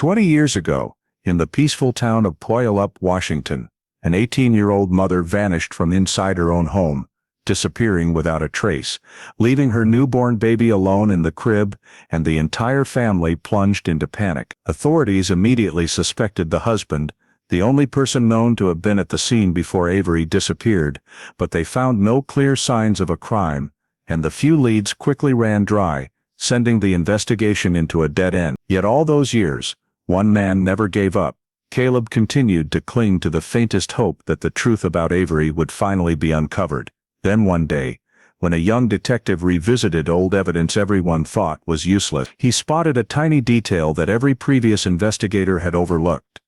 20 years ago, in the peaceful town of Puyallup, Washington, an 18-year-old mother vanished from inside her own home, disappearing without a trace, leaving her newborn baby alone in the crib, and the entire family plunged into panic. Authorities immediately suspected the husband, the only person known to have been at the scene before Avery disappeared, but they found no clear signs of a crime, and the few leads quickly ran dry, sending the investigation into a dead end. Yet all those years, one man never gave up. Caleb continued to cling to the faintest hope that the truth about Avery would finally be uncovered. Then one day, when a young detective revisited old evidence everyone thought was useless, he spotted a tiny detail that every previous investigator had overlooked.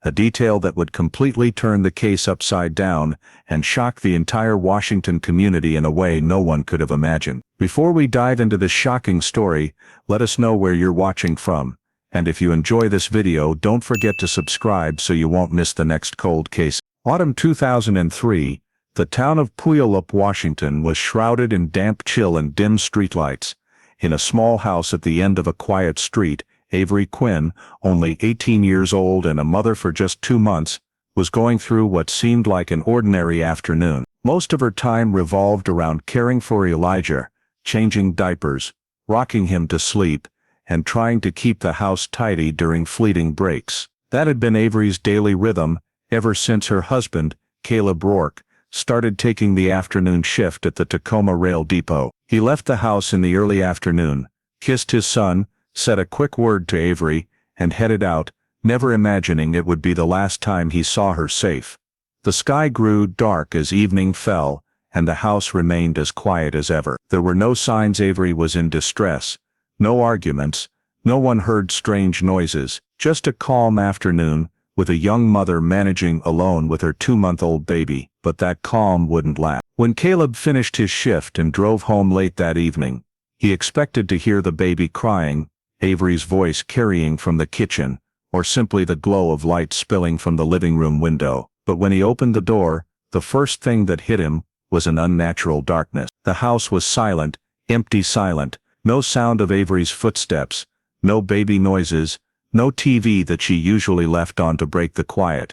A detail that would completely turn the case upside down and shock the entire Washington community in a way no one could have imagined. Before we dive into this shocking story, let us know where you're watching from. And if you enjoy this video, don't forget to subscribe so you won't miss the next cold case. Autumn 2003, the town of Puyallup, Washington was shrouded in damp chill and dim streetlights. In a small house at the end of a quiet street, Avery Quinn, only 18 years old and a mother for just 2 months, was going through what seemed like an ordinary afternoon. Most of her time revolved around caring for Elijah, changing diapers, rocking him to sleep, and trying to keep the house tidy during fleeting breaks. That had been Avery's daily rhythm ever since her husband, Caleb Rourke, started taking the afternoon shift at the Tacoma Rail Depot. He left the house in the early afternoon, kissed his son, said a quick word to Avery, and headed out, never imagining it would be the last time he saw her safe. The sky grew dark as evening fell, and the house remained as quiet as ever. There were no signs Avery was in distress, no arguments, no one heard strange noises, just a calm afternoon, with a young mother managing alone with her 2-month-old baby. But that calm wouldn't last. When Caleb finished his shift and drove home late that evening, he expected to hear the baby crying, Avery's voice carrying from the kitchen, or simply the glow of light spilling from the living room window. But when he opened the door, the first thing that hit him was an unnatural darkness. The house was silent, empty silent, no sound of Avery's footsteps, no baby noises, no TV that she usually left on to break the quiet.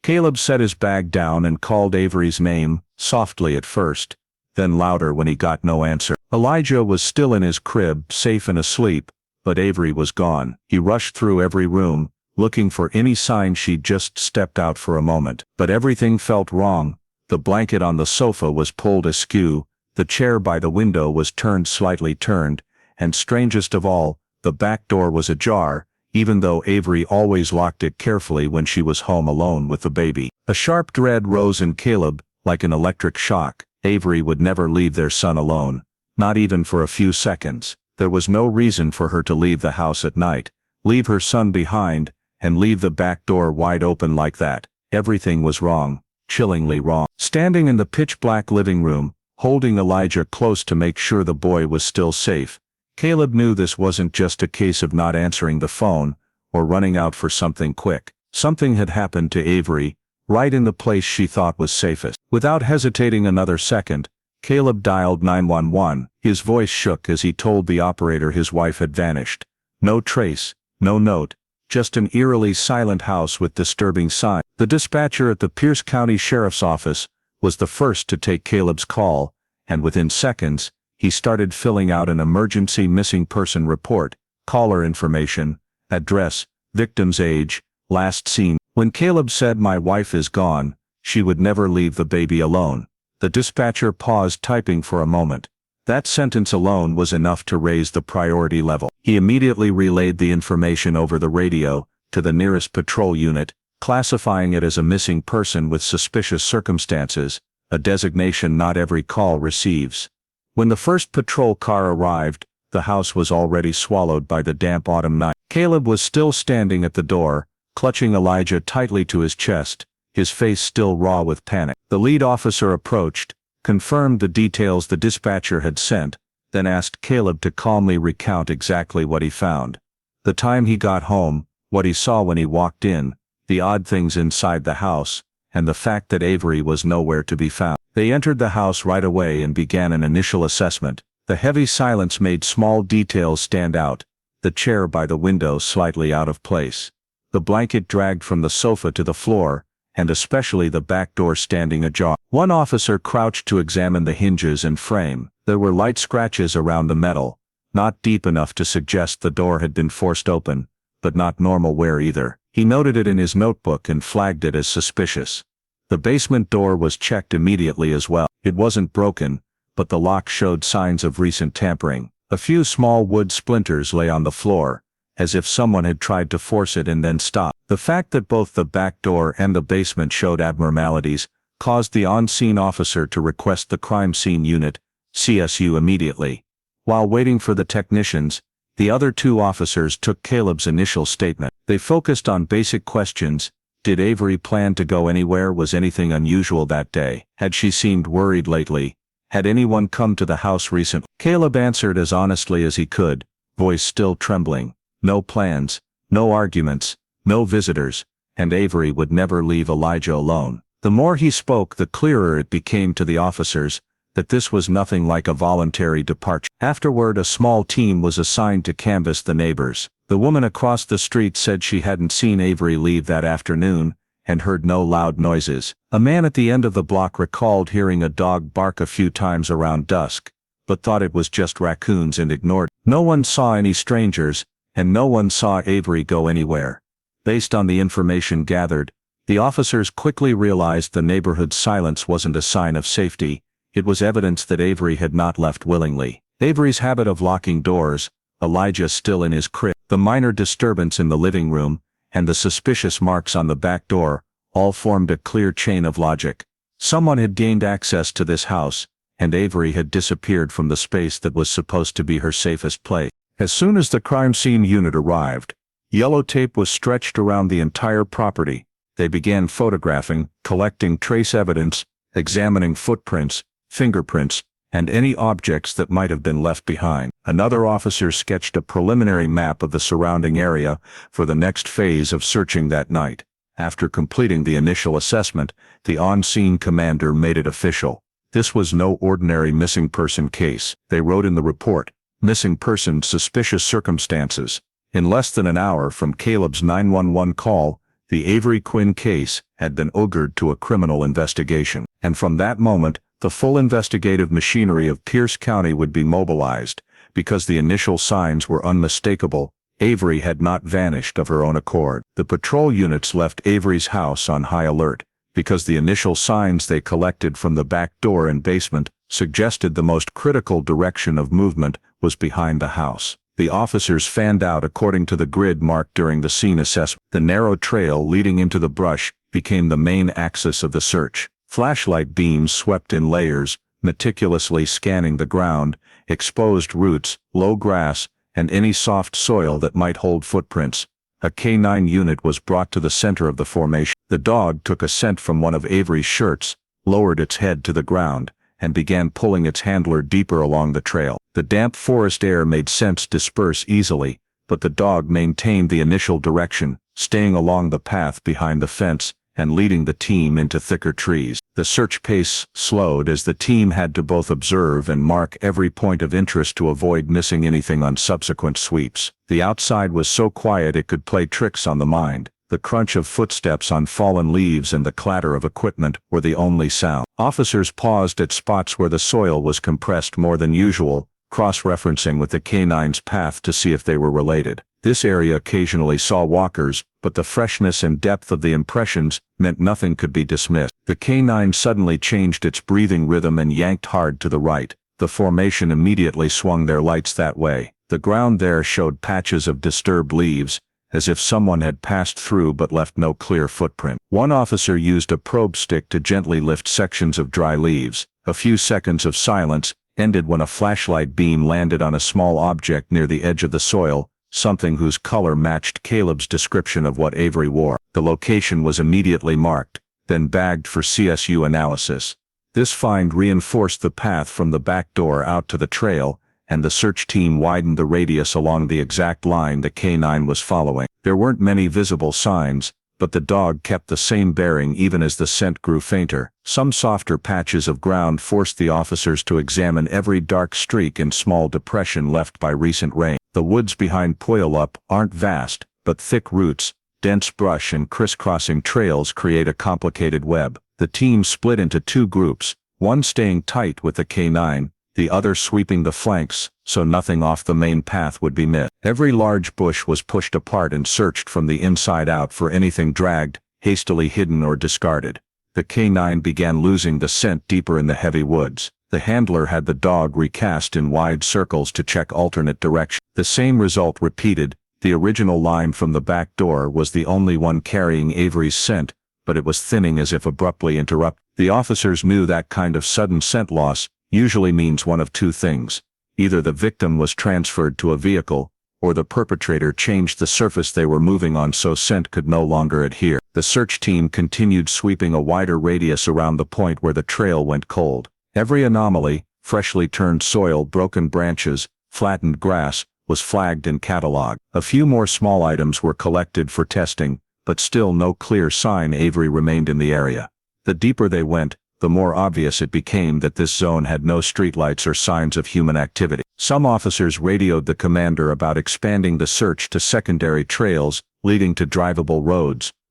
Caleb set his bag down and called Avery's name, softly at first, then louder when he got no answer. Elijah was still in his crib, safe and asleep, but Avery was gone. He rushed through every room, looking for any sign she'd just stepped out for a moment. But everything felt wrong. The blanket on the sofa was pulled askew, the chair by the window was slightly turned, and strangest of all, the back door was ajar, even though Avery always locked it carefully when she was home alone with the baby. A sharp dread rose in Caleb, like an electric shock. Avery would never leave their son alone, not even for a few seconds. There was no reason for her to leave the house at night, leave her son behind, and leave the back door wide open like that. Everything was wrong, chillingly wrong. Standing in the pitch-black living room, holding Elijah close to make sure the boy was still safe, Caleb knew this wasn't just a case of not answering the phone, or running out for something quick. Something had happened to Avery, right in the place she thought was safest. Without hesitating another second, Caleb dialed 911. His voice shook as he told the operator his wife had vanished. No trace, no note, just an eerily silent house with disturbing signs. The dispatcher at the Pierce County Sheriff's Office was the first to take Caleb's call, and within seconds, he started filling out an emergency missing person report, caller information, address, victim's age, last seen. When Caleb said, "My wife is gone, she would never leave the baby alone," the dispatcher paused typing for a moment. That sentence alone was enough to raise the priority level. He immediately relayed the information over the radio to the nearest patrol unit, classifying it as a missing person with suspicious circumstances, a designation not every call receives. When the first patrol car arrived, the house was already swallowed by the damp autumn night. Caleb was still standing at the door, clutching Elijah tightly to his chest, his face still raw with panic. The lead officer approached, confirmed the details the dispatcher had sent, then asked Caleb to calmly recount exactly what he found. The time he got home, what he saw when he walked in, the odd things inside the house, and the fact that Avery was nowhere to be found. They entered the house right away and began an initial assessment. The heavy silence made small details stand out, the chair by the window slightly out of place, the blanket dragged from the sofa to the floor, and especially the back door standing ajar. One officer crouched to examine the hinges and frame. There were light scratches around the metal, not deep enough to suggest the door had been forced open, but not normal wear either. He noted it in his notebook and flagged it as suspicious. The basement door was checked immediately as well. It wasn't broken, but the lock showed signs of recent tampering. A few small wood splinters lay on the floor, as if someone had tried to force it and then stopped. The fact that both the back door and the basement showed abnormalities caused the on-scene officer to request the crime scene unit, CSU, immediately. While waiting for the technicians, the other two officers took Caleb's initial statement. They focused on basic questions. Did Avery plan to go anywhere? Was anything unusual that day? Had she seemed worried lately? Had anyone come to the house recently? Caleb answered as honestly as he could, voice still trembling. No plans, no arguments, no visitors, and Avery would never leave Elijah alone. The more he spoke, the clearer it became to the officers that this was nothing like a voluntary departure. Afterward, a small team was assigned to canvass the neighbors. The woman across the street said she hadn't seen Avery leave that afternoon, and heard no loud noises. A man at the end of the block recalled hearing a dog bark a few times around dusk, but thought it was just raccoons and ignored it. No one saw any strangers, and no one saw Avery go anywhere. Based on the information gathered, the officers quickly realized the neighborhood's silence wasn't a sign of safety. It was evidence that Avery had not left willingly. Avery's habit of locking doors, Elijah still in his crib, the minor disturbance in the living room, and the suspicious marks on the back door, all formed a clear chain of logic. Someone had gained access to this house, and Avery had disappeared from the space that was supposed to be her safest place. As soon as the crime scene unit arrived, yellow tape was stretched around the entire property. They began photographing, collecting trace evidence, examining footprints, fingerprints, and any objects that might have been left behind. Another officer sketched a preliminary map of the surrounding area for the next phase of searching that night. After completing the initial assessment, the on-scene commander made it official. This was no ordinary missing person case. They wrote in the report, "Missing person, suspicious circumstances." In less than an hour from Caleb's 911 call, the Avery Quinn case had been augured to a criminal investigation. And from that moment, the full investigative machinery of Pierce County would be mobilized. Because the initial signs were unmistakable, Avery had not vanished of her own accord. The patrol units left Avery's house on high alert, because the initial signs they collected from the back door and basement suggested the most critical direction of movement was behind the house. The officers fanned out according to the grid marked during the scene assessment. The narrow trail leading into the brush became the main axis of the search. Flashlight beams swept in layers, meticulously scanning the ground, exposed roots, low grass, and any soft soil that might hold footprints. A K9 unit was brought to the center of the formation. The dog took a scent from one of Avery's shirts, lowered its head to the ground, and began pulling its handler deeper along the trail. The damp forest air made scents disperse easily, but the dog maintained the initial direction, staying along the path behind the fence and leading the team into thicker trees. The search pace slowed as the team had to both observe and mark every point of interest to avoid missing anything on subsequent sweeps. The outside was so quiet it could play tricks on the mind. The crunch of footsteps on fallen leaves and the clatter of equipment were the only sound. Officers paused at spots where the soil was compressed more than usual, cross-referencing with the K9's path to see if they were related. This area occasionally saw walkers, but the freshness and depth of the impressions meant nothing could be dismissed. The K9 suddenly changed its breathing rhythm and yanked hard to the right. The formation immediately swung their lights that way. The ground there showed patches of disturbed leaves, as if someone had passed through but left no clear footprint. One officer used a probe stick to gently lift sections of dry leaves. A few seconds of silence ended when a flashlight beam landed on a small object near the edge of the soil, something whose color matched Caleb's description of what Avery wore. The location was immediately marked, then bagged for CSU analysis. This find reinforced the path from the back door out to the trail, and the search team widened the radius along the exact line the K9 was following. There weren't many visible signs, but the dog kept the same bearing even as the scent grew fainter. Some softer patches of ground forced the officers to examine every dark streak and small depression left by recent rain. The woods behind Puyallup aren't vast, but thick roots, Dense brush and crisscrossing trails create a complicated web. The team split into two groups, one staying tight with the K9, the other sweeping the flanks, so nothing off the main path would be missed. Every large bush was pushed apart and searched from the inside out for anything dragged, hastily hidden or discarded. The K9 began losing the scent deeper in the heavy woods. The handler had the dog recast in wide circles to check alternate direction. The same result repeated. The original line from the back door was the only one carrying Avery's scent, but it was thinning as if abruptly interrupted. The officers knew that kind of sudden scent loss usually means one of two things. Either the victim was transferred to a vehicle, or the perpetrator changed the surface they were moving on so scent could no longer adhere. The search team continued sweeping a wider radius around the point where the trail went cold. Every anomaly, freshly turned soil, broken branches, flattened grass, was flagged and catalogued. A few more small items were collected for testing, but still no clear sign Avery remained in the area. The deeper they went, the more obvious it became that this zone had no streetlights or signs of human activity. Some officers radioed the commander about expanding the search to secondary trails leading to drivable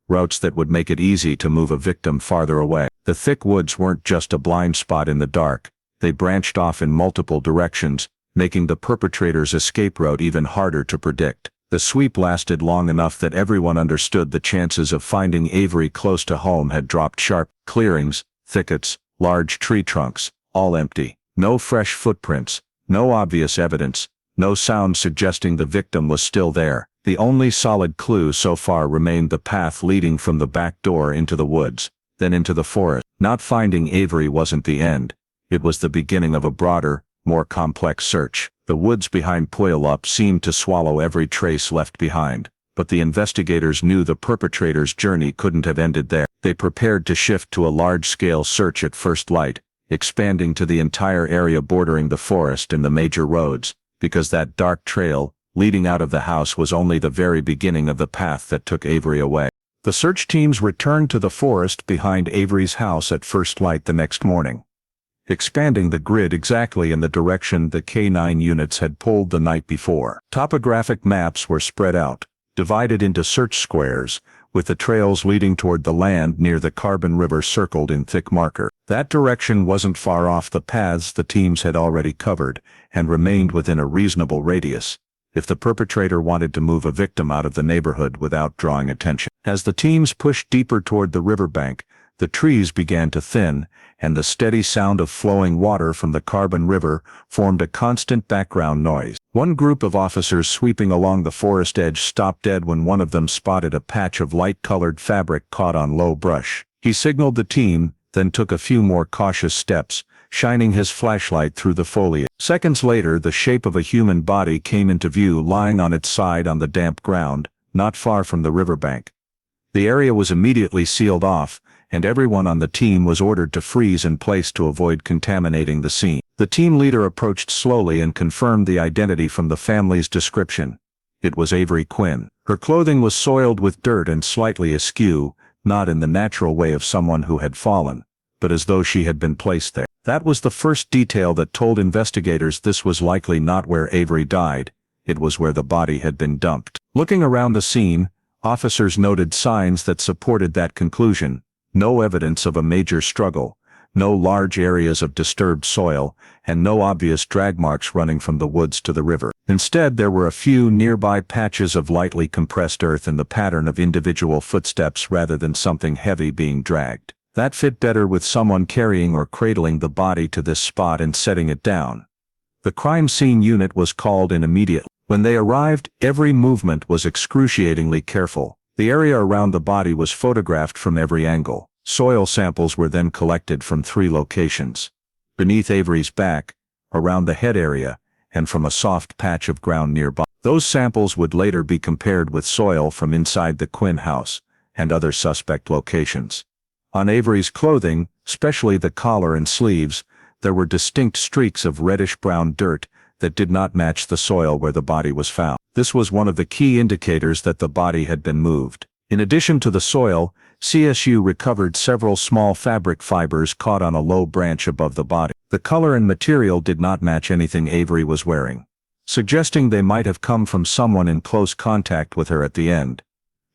routes that would make it easy to move a victim farther away. The thick woods weren't just a blind spot in the dark. They branched off in multiple directions, making the perpetrator's escape route even harder to predict. The sweep lasted long enough that everyone understood the chances of finding Avery close to home had dropped sharp. Clearings, thickets, large tree trunks, all empty. No fresh footprints, no obvious evidence, no sound suggesting the victim was still there. The only solid clue so far remained the path leading from the back door into the woods, then into the forest. Not finding Avery wasn't the end. It was the beginning of a broader, more complex search. The woods behind Puyallup seemed to swallow every trace left behind, but the investigators knew the perpetrator's journey couldn't have ended there. They prepared to shift to a large-scale search at first light, expanding to the entire area bordering the forest and the major roads, because that dark trail leading out of the house was only the very beginning of the path that took Avery away. The search teams returned to the forest behind Avery's house at first light the next morning, expanding the grid exactly in the direction the K9 units had pulled the night before. Topographic maps were spread out, divided into search squares, with the trails leading toward the land near the Carbon River circled in thick marker. That direction wasn't far off the paths the teams had already covered, and remained within a reasonable radius, if the perpetrator wanted to move a victim out of the neighborhood without drawing attention. As the teams pushed deeper toward the riverbank, the trees began to thin, and the steady sound of flowing water from the Carbon River formed a constant background noise. One group of officers sweeping along the forest edge stopped dead when one of them spotted a patch of light-colored fabric caught on low brush. He signaled the team, then took a few more cautious steps, shining his flashlight through the foliage. Seconds later, the shape of a human body came into view lying on its side on the damp ground, not far from the riverbank. The area was immediately sealed off, and everyone on the team was ordered to freeze in place to avoid contaminating the scene. The team leader approached slowly and confirmed the identity from the family's description. It was Avery Quinn. Her clothing was soiled with dirt and slightly askew, not in the natural way of someone who had fallen, but as though she had been placed there. That was the first detail that told investigators this was likely not where Avery died. It was where the body had been dumped. Looking around the scene, officers noted signs that supported that conclusion. No evidence of a major struggle, no large areas of disturbed soil, and no obvious drag marks running from the woods to the river. Instead, there were a few nearby patches of lightly compressed earth in the pattern of individual footsteps rather than something heavy being dragged. That fit better with someone carrying or cradling the body to this spot and setting it down. The crime scene unit was called in immediately. When they arrived, every movement was excruciatingly careful. The area around the body was photographed from every angle. Soil samples were then collected from 3 locations: beneath Avery's back, around the head area, and from a soft patch of ground nearby. Those samples would later be compared with soil from inside the Quinn house and other suspect locations. On Avery's clothing, especially the collar and sleeves, there were distinct streaks of reddish-brown dirt that did not match the soil where the body was found. This was one of the key indicators that the body had been moved. In addition to the soil, CSU recovered several small fabric fibers caught on a low branch above the body. The color and material did not match anything Avery was wearing, suggesting they might have come from someone in close contact with her at the end.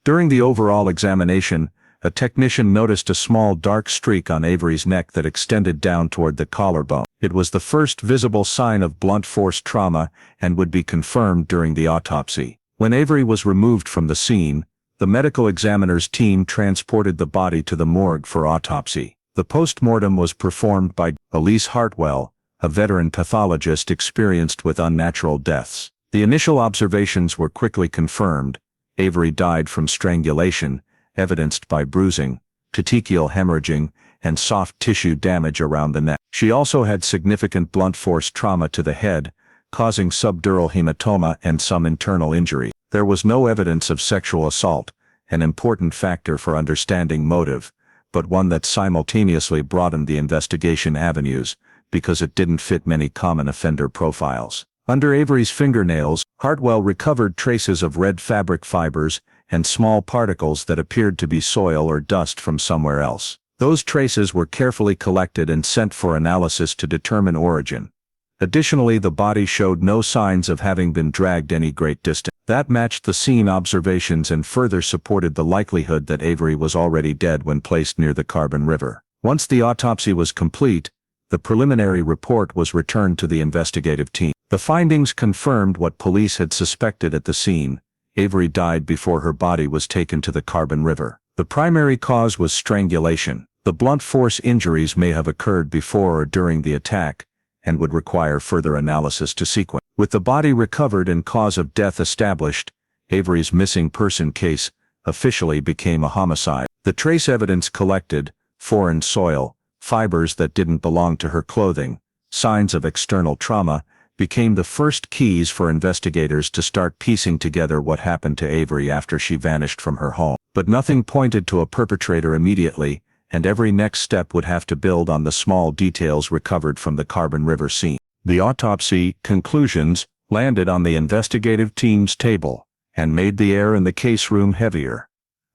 During the overall examination, a technician noticed a small dark streak on Avery's neck that extended down toward the collarbone. It was the first visible sign of blunt force trauma and would be confirmed during the autopsy. When Avery was removed from the scene, the medical examiner's team transported the body to the morgue for autopsy. The post-mortem was performed by Elise Hartwell, a veteran pathologist experienced with unnatural deaths. The initial observations were quickly confirmed. Avery died from strangulation, evidenced by bruising, petechial hemorrhaging, and soft tissue damage around the neck. She also had significant blunt force trauma to the head, causing subdural hematoma and some internal injury. There was no evidence of sexual assault, an important factor for understanding motive, but one that simultaneously broadened the investigation avenues, because it didn't fit many common offender profiles. Under Avery's fingernails, Hartwell recovered traces of red fabric fibers and small particles that appeared to be soil or dust from somewhere else. Those traces were carefully collected and sent for analysis to determine origin. Additionally, the body showed no signs of having been dragged any great distance. That matched the scene observations and further supported the likelihood that Avery was already dead when placed near the Carbon River. Once the autopsy was complete, the preliminary report was returned to the investigative team. The findings confirmed what police had suspected at the scene. Avery died before her body was taken to the Carbon River. The primary cause was strangulation. The blunt force injuries may have occurred before or during the attack, and would require further analysis to sequence. With the body recovered and cause of death established, Avery's missing person case officially became a homicide. The trace evidence collected, foreign soil, fibers that didn't belong to her clothing, signs of external trauma, became the first keys for investigators to start piecing together what happened to Avery after she vanished from her home. But nothing pointed to a perpetrator immediately, and every next step would have to build on the small details recovered from the Carbon River scene. The autopsy conclusions landed on the investigative team's table and made the air in the case room heavier.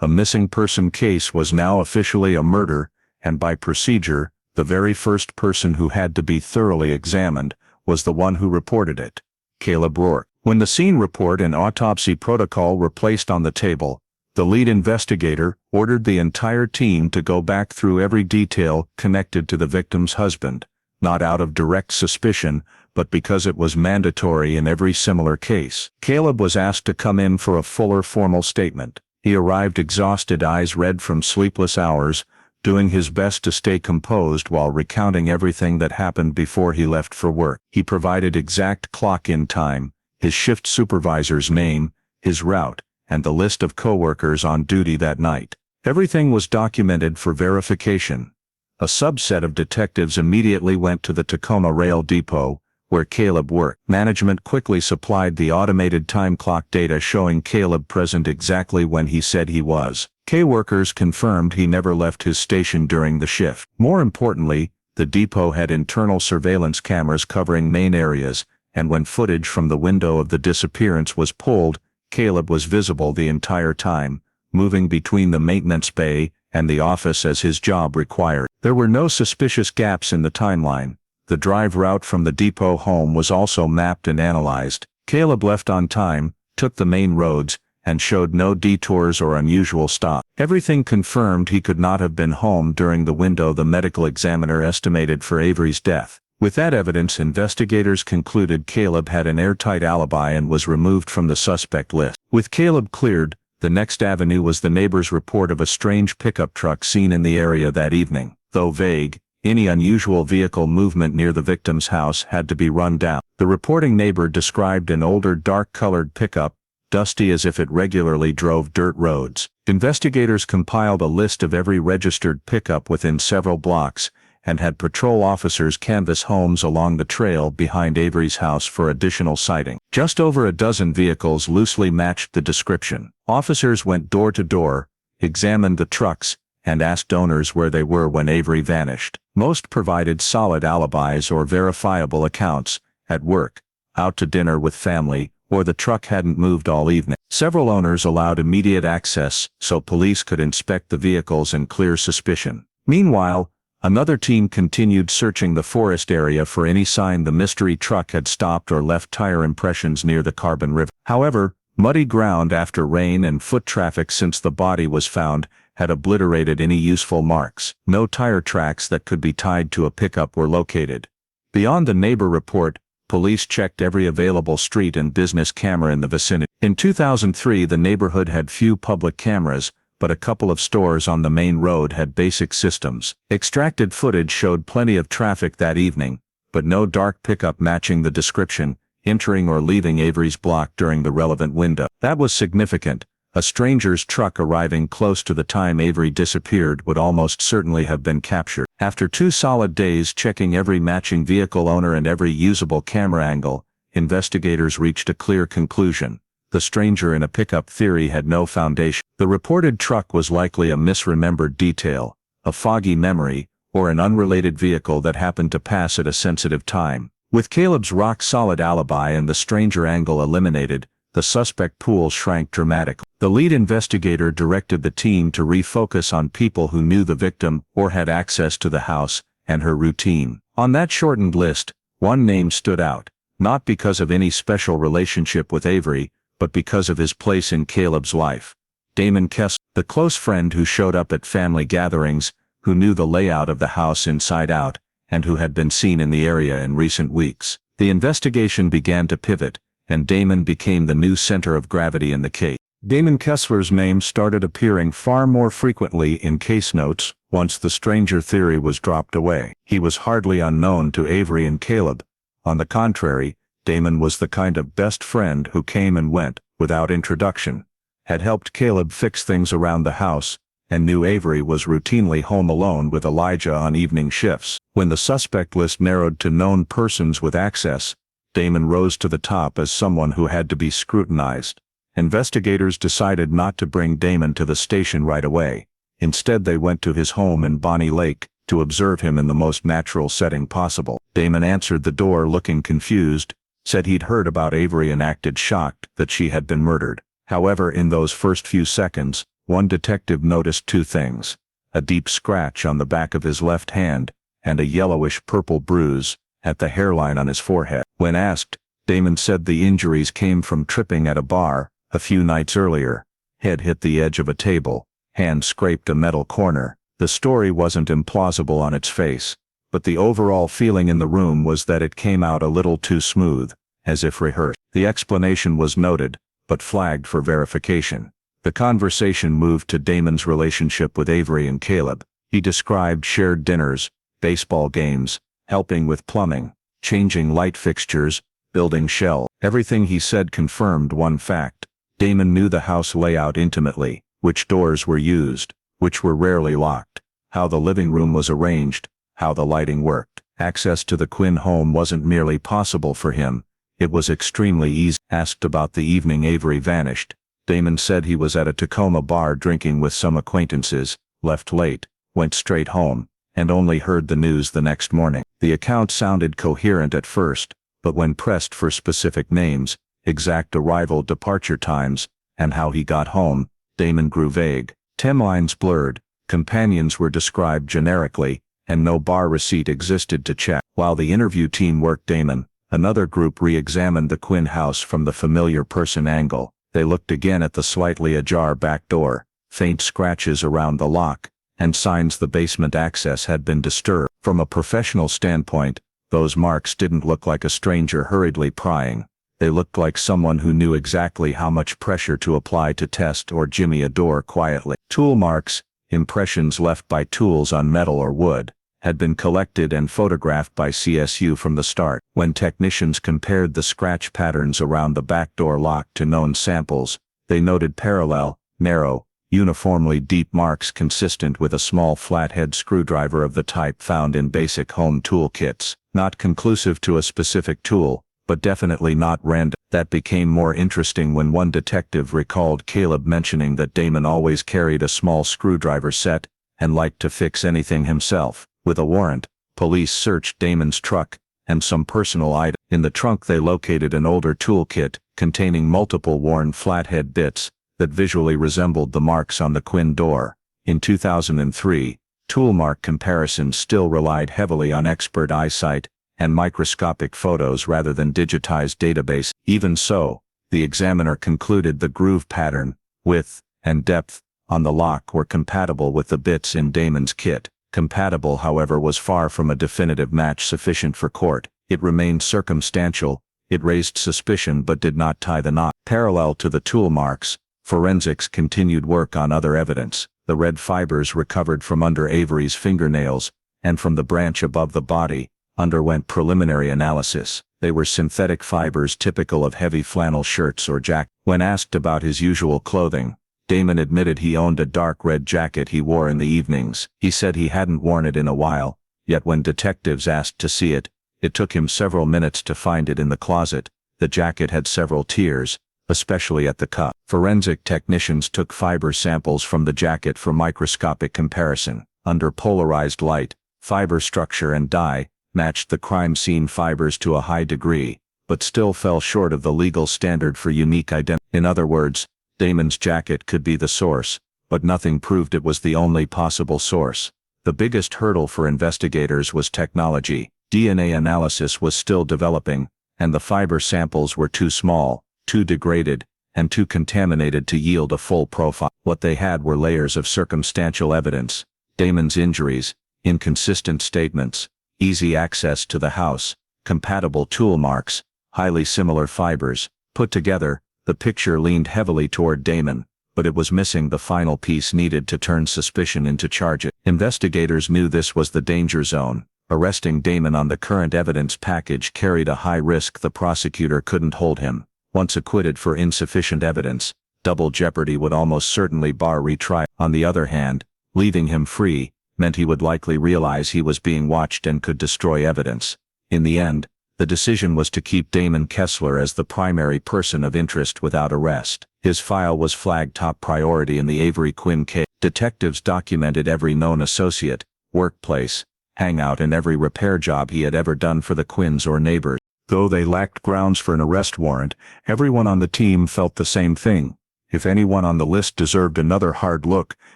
A missing person case was now officially a murder, and by procedure, the very first person who had to be thoroughly examined was the one who reported it, Caleb Rourke. When the scene report and autopsy protocol were placed on the table, the lead investigator ordered the entire team to go back through every detail connected to the victim's husband, not out of direct suspicion, but because it was mandatory in every similar case. Caleb was asked to come in for a fuller formal statement. He arrived exhausted, eyes red from sleepless hours, doing his best to stay composed while recounting everything that happened before he left for work. He provided exact clock-in time, his shift supervisor's name, his route, and the list of co-workers on duty that night. Everything was documented for verification. A subset of detectives immediately went to the Tacoma Rail Depot, where Caleb worked. Management quickly supplied the automated time clock data showing Caleb present exactly when he said he was. K-workers confirmed he never left his station during the shift. More importantly, the depot had internal surveillance cameras covering main areas, and when footage from the window of the disappearance was pulled, Caleb was visible the entire time, moving between the maintenance bay and the office as his job required. There were no suspicious gaps in the timeline. The drive route from the depot home was also mapped and analyzed. Caleb left on time, took the main roads, and showed no detours or unusual stops. Everything confirmed he could not have been home during the window the medical examiner estimated for Avery's death. With that evidence, investigators concluded Caleb had an airtight alibi and was removed from the suspect list. With Caleb cleared, the next avenue was the neighbor's report of a strange pickup truck seen in the area that evening. Though vague, any unusual vehicle movement near the victim's house had to be run down. The reporting neighbor described an older dark-colored pickup, dusty as if it regularly drove dirt roads. Investigators compiled a list of every registered pickup within several blocks, and had patrol officers canvass homes along the trail behind Avery's house for additional sighting. Just over a dozen vehicles loosely matched the description. Officers went door to door, examined the trucks, and asked owners where they were when Avery vanished. Most provided solid alibis or verifiable accounts: at work, out to dinner with family, or the truck hadn't moved all evening. Several owners allowed immediate access so police could inspect the vehicles and clear suspicion. Meanwhile, another team continued searching the forest area for any sign the mystery truck had stopped or left tire impressions near the Carbon River. However, Muddy ground after rain and foot traffic since the body was found had obliterated any useful marks. No tire tracks that could be tied to a pickup were located. Beyond the neighbor report, police checked every available street and business camera in the vicinity. In 2003, the neighborhood had few public cameras, but a couple of stores on the main road had basic systems. Extracted footage showed plenty of traffic that evening, but no dark pickup matching the description, entering or leaving Avery's block during the relevant window. That was significant. A stranger's truck arriving close to the time Avery disappeared would almost certainly have been captured. After 2 solid days checking every matching vehicle owner and every usable camera angle, investigators reached a clear conclusion. The stranger in a pickup theory had no foundation. The reported truck was likely a misremembered detail, a foggy memory, or an unrelated vehicle that happened to pass at a sensitive time. With Caleb's rock-solid alibi and the stranger angle eliminated, the suspect pool shrank dramatically. The lead investigator directed the team to refocus on people who knew the victim or had access to the house and her routine. On that shortened list, one name stood out, not because of any special relationship with Avery, but because of his place in Caleb's life. Damon Kessler, the close friend who showed up at family gatherings, who knew the layout of the house inside out, and who had been seen in the area in recent weeks. The investigation began to pivot, and Damon became the new center of gravity in the case. Damon Kessler's name started appearing far more frequently in case notes once the stranger theory was dropped away. He was hardly unknown to Avery and Caleb. On the contrary, Damon was the kind of best friend who came and went without introduction, had helped Caleb fix things around the house, and knew Avery was routinely home alone with Elijah on evening shifts. When the suspect list narrowed to known persons with access, Damon rose to the top as someone who had to be scrutinized. Investigators decided not to bring Damon to the station right away. Instead, they went to his home in Bonnie Lake to observe him in the most natural setting possible. Damon answered the door looking confused, said he'd heard about Avery and acted shocked that she had been murdered. However, in those first few seconds, one detective noticed 2 things: a deep scratch on the back of his left hand, and a yellowish-purple bruise at the hairline on his forehead. When asked, Damon said the injuries came from tripping at a bar a few nights earlier. Head hit the edge of a table, hand scraped a metal corner. The story wasn't implausible on its face, but the overall feeling in the room was that it came out a little too smooth, as if rehearsed. The explanation was noted, but flagged for verification. The conversation moved to Damon's relationship with Avery and Caleb. He described shared dinners, baseball games, helping with plumbing, changing light fixtures, building shells. Everything he said confirmed one fact. Damon knew the house layout intimately, which doors were used, which were rarely locked, how the living room was arranged, how the lighting worked. Access to the Quinn home wasn't merely possible for him, it was extremely easy. Asked about the evening Avery vanished, Damon said he was at a Tacoma bar drinking with some acquaintances, left late, went straight home, and only heard the news the next morning. The account sounded coherent at first, but when pressed for specific names, exact arrival-departure times, and how he got home, Damon grew vague. Timelines blurred, companions were described generically, and no bar receipt existed to check. While the interview team worked Damon, another group re-examined the Quinn house from the familiar person angle. They looked again at the slightly ajar back door, faint scratches around the lock, and signs the basement access had been disturbed. From a professional standpoint, those marks didn't look like a stranger hurriedly prying. They looked like someone who knew exactly how much pressure to apply to test or jimmy a door quietly. Tool marks, impressions left by tools on metal or wood, had been collected and photographed by CSU from the start. When technicians compared the scratch patterns around the back door lock to known samples, they noted parallel, narrow, uniformly deep marks consistent with a small flathead screwdriver of the type found in basic home tool kits. Not conclusive to a specific tool, but definitely not random. That became more interesting when one detective recalled Caleb mentioning that Damon always carried a small screwdriver set and liked to fix anything himself. With a warrant, police searched Damon's truck and some personal items. In the trunk they located an older toolkit containing multiple worn flathead bits that visually resembled the marks on the Quinn door. In 2003, tool mark comparisons still relied heavily on expert eyesight and microscopic photos rather than digitized database. Even so, The examiner concluded the groove pattern, width, and depth on the lock were compatible with the bits in Damon's kit. Compatible, however, was far from a definitive match sufficient for court. It remained circumstantial. It raised suspicion but did not tie the knot. Parallel to the tool marks, forensics continued work on other evidence. The red fibers recovered from under Avery's fingernails and from the branch above the body underwent preliminary analysis. They were synthetic fibers typical of heavy flannel shirts or jackets. When asked about his usual clothing, Damon admitted he owned a dark red jacket he wore in the evenings. He said he hadn't worn it in a while, yet when detectives asked to see it, it took him several minutes to find it in the closet. The jacket had several tears, especially at the cuff. Forensic technicians took fiber samples from the jacket for microscopic comparison. Under polarized light, fiber structure and dye matched the crime scene fibers to a high degree, but still fell short of the legal standard for unique identity. In other words, Damon's jacket could be the source, but nothing proved it was the only possible source. The biggest hurdle for investigators was technology. DNA analysis was still developing, and the fiber samples were too small, too degraded, and too contaminated to yield a full profile. What they had were layers of circumstantial evidence: Damon's injuries, inconsistent statements, easy access to the house, compatible tool marks, highly similar fibers. Put together, the picture leaned heavily toward Damon, but it was missing the final piece needed to turn suspicion into charges. Investigators knew this was the danger zone. Arresting Damon on the current evidence package carried a high risk. The prosecutor couldn't hold him. Once acquitted for insufficient evidence, double jeopardy would almost certainly bar retrial. On the other hand, leaving him free meant he would likely realize he was being watched and could destroy evidence. In the end, the decision was to keep Damon Kessler as the primary person of interest without arrest. His file was flagged top priority in the Avery Quinn case. Detectives documented every known associate, workplace, hangout and every repair job he had ever done for the Quinns or neighbors. Though they lacked grounds for an arrest warrant, everyone on the team felt the same thing. If anyone on the list deserved another hard look,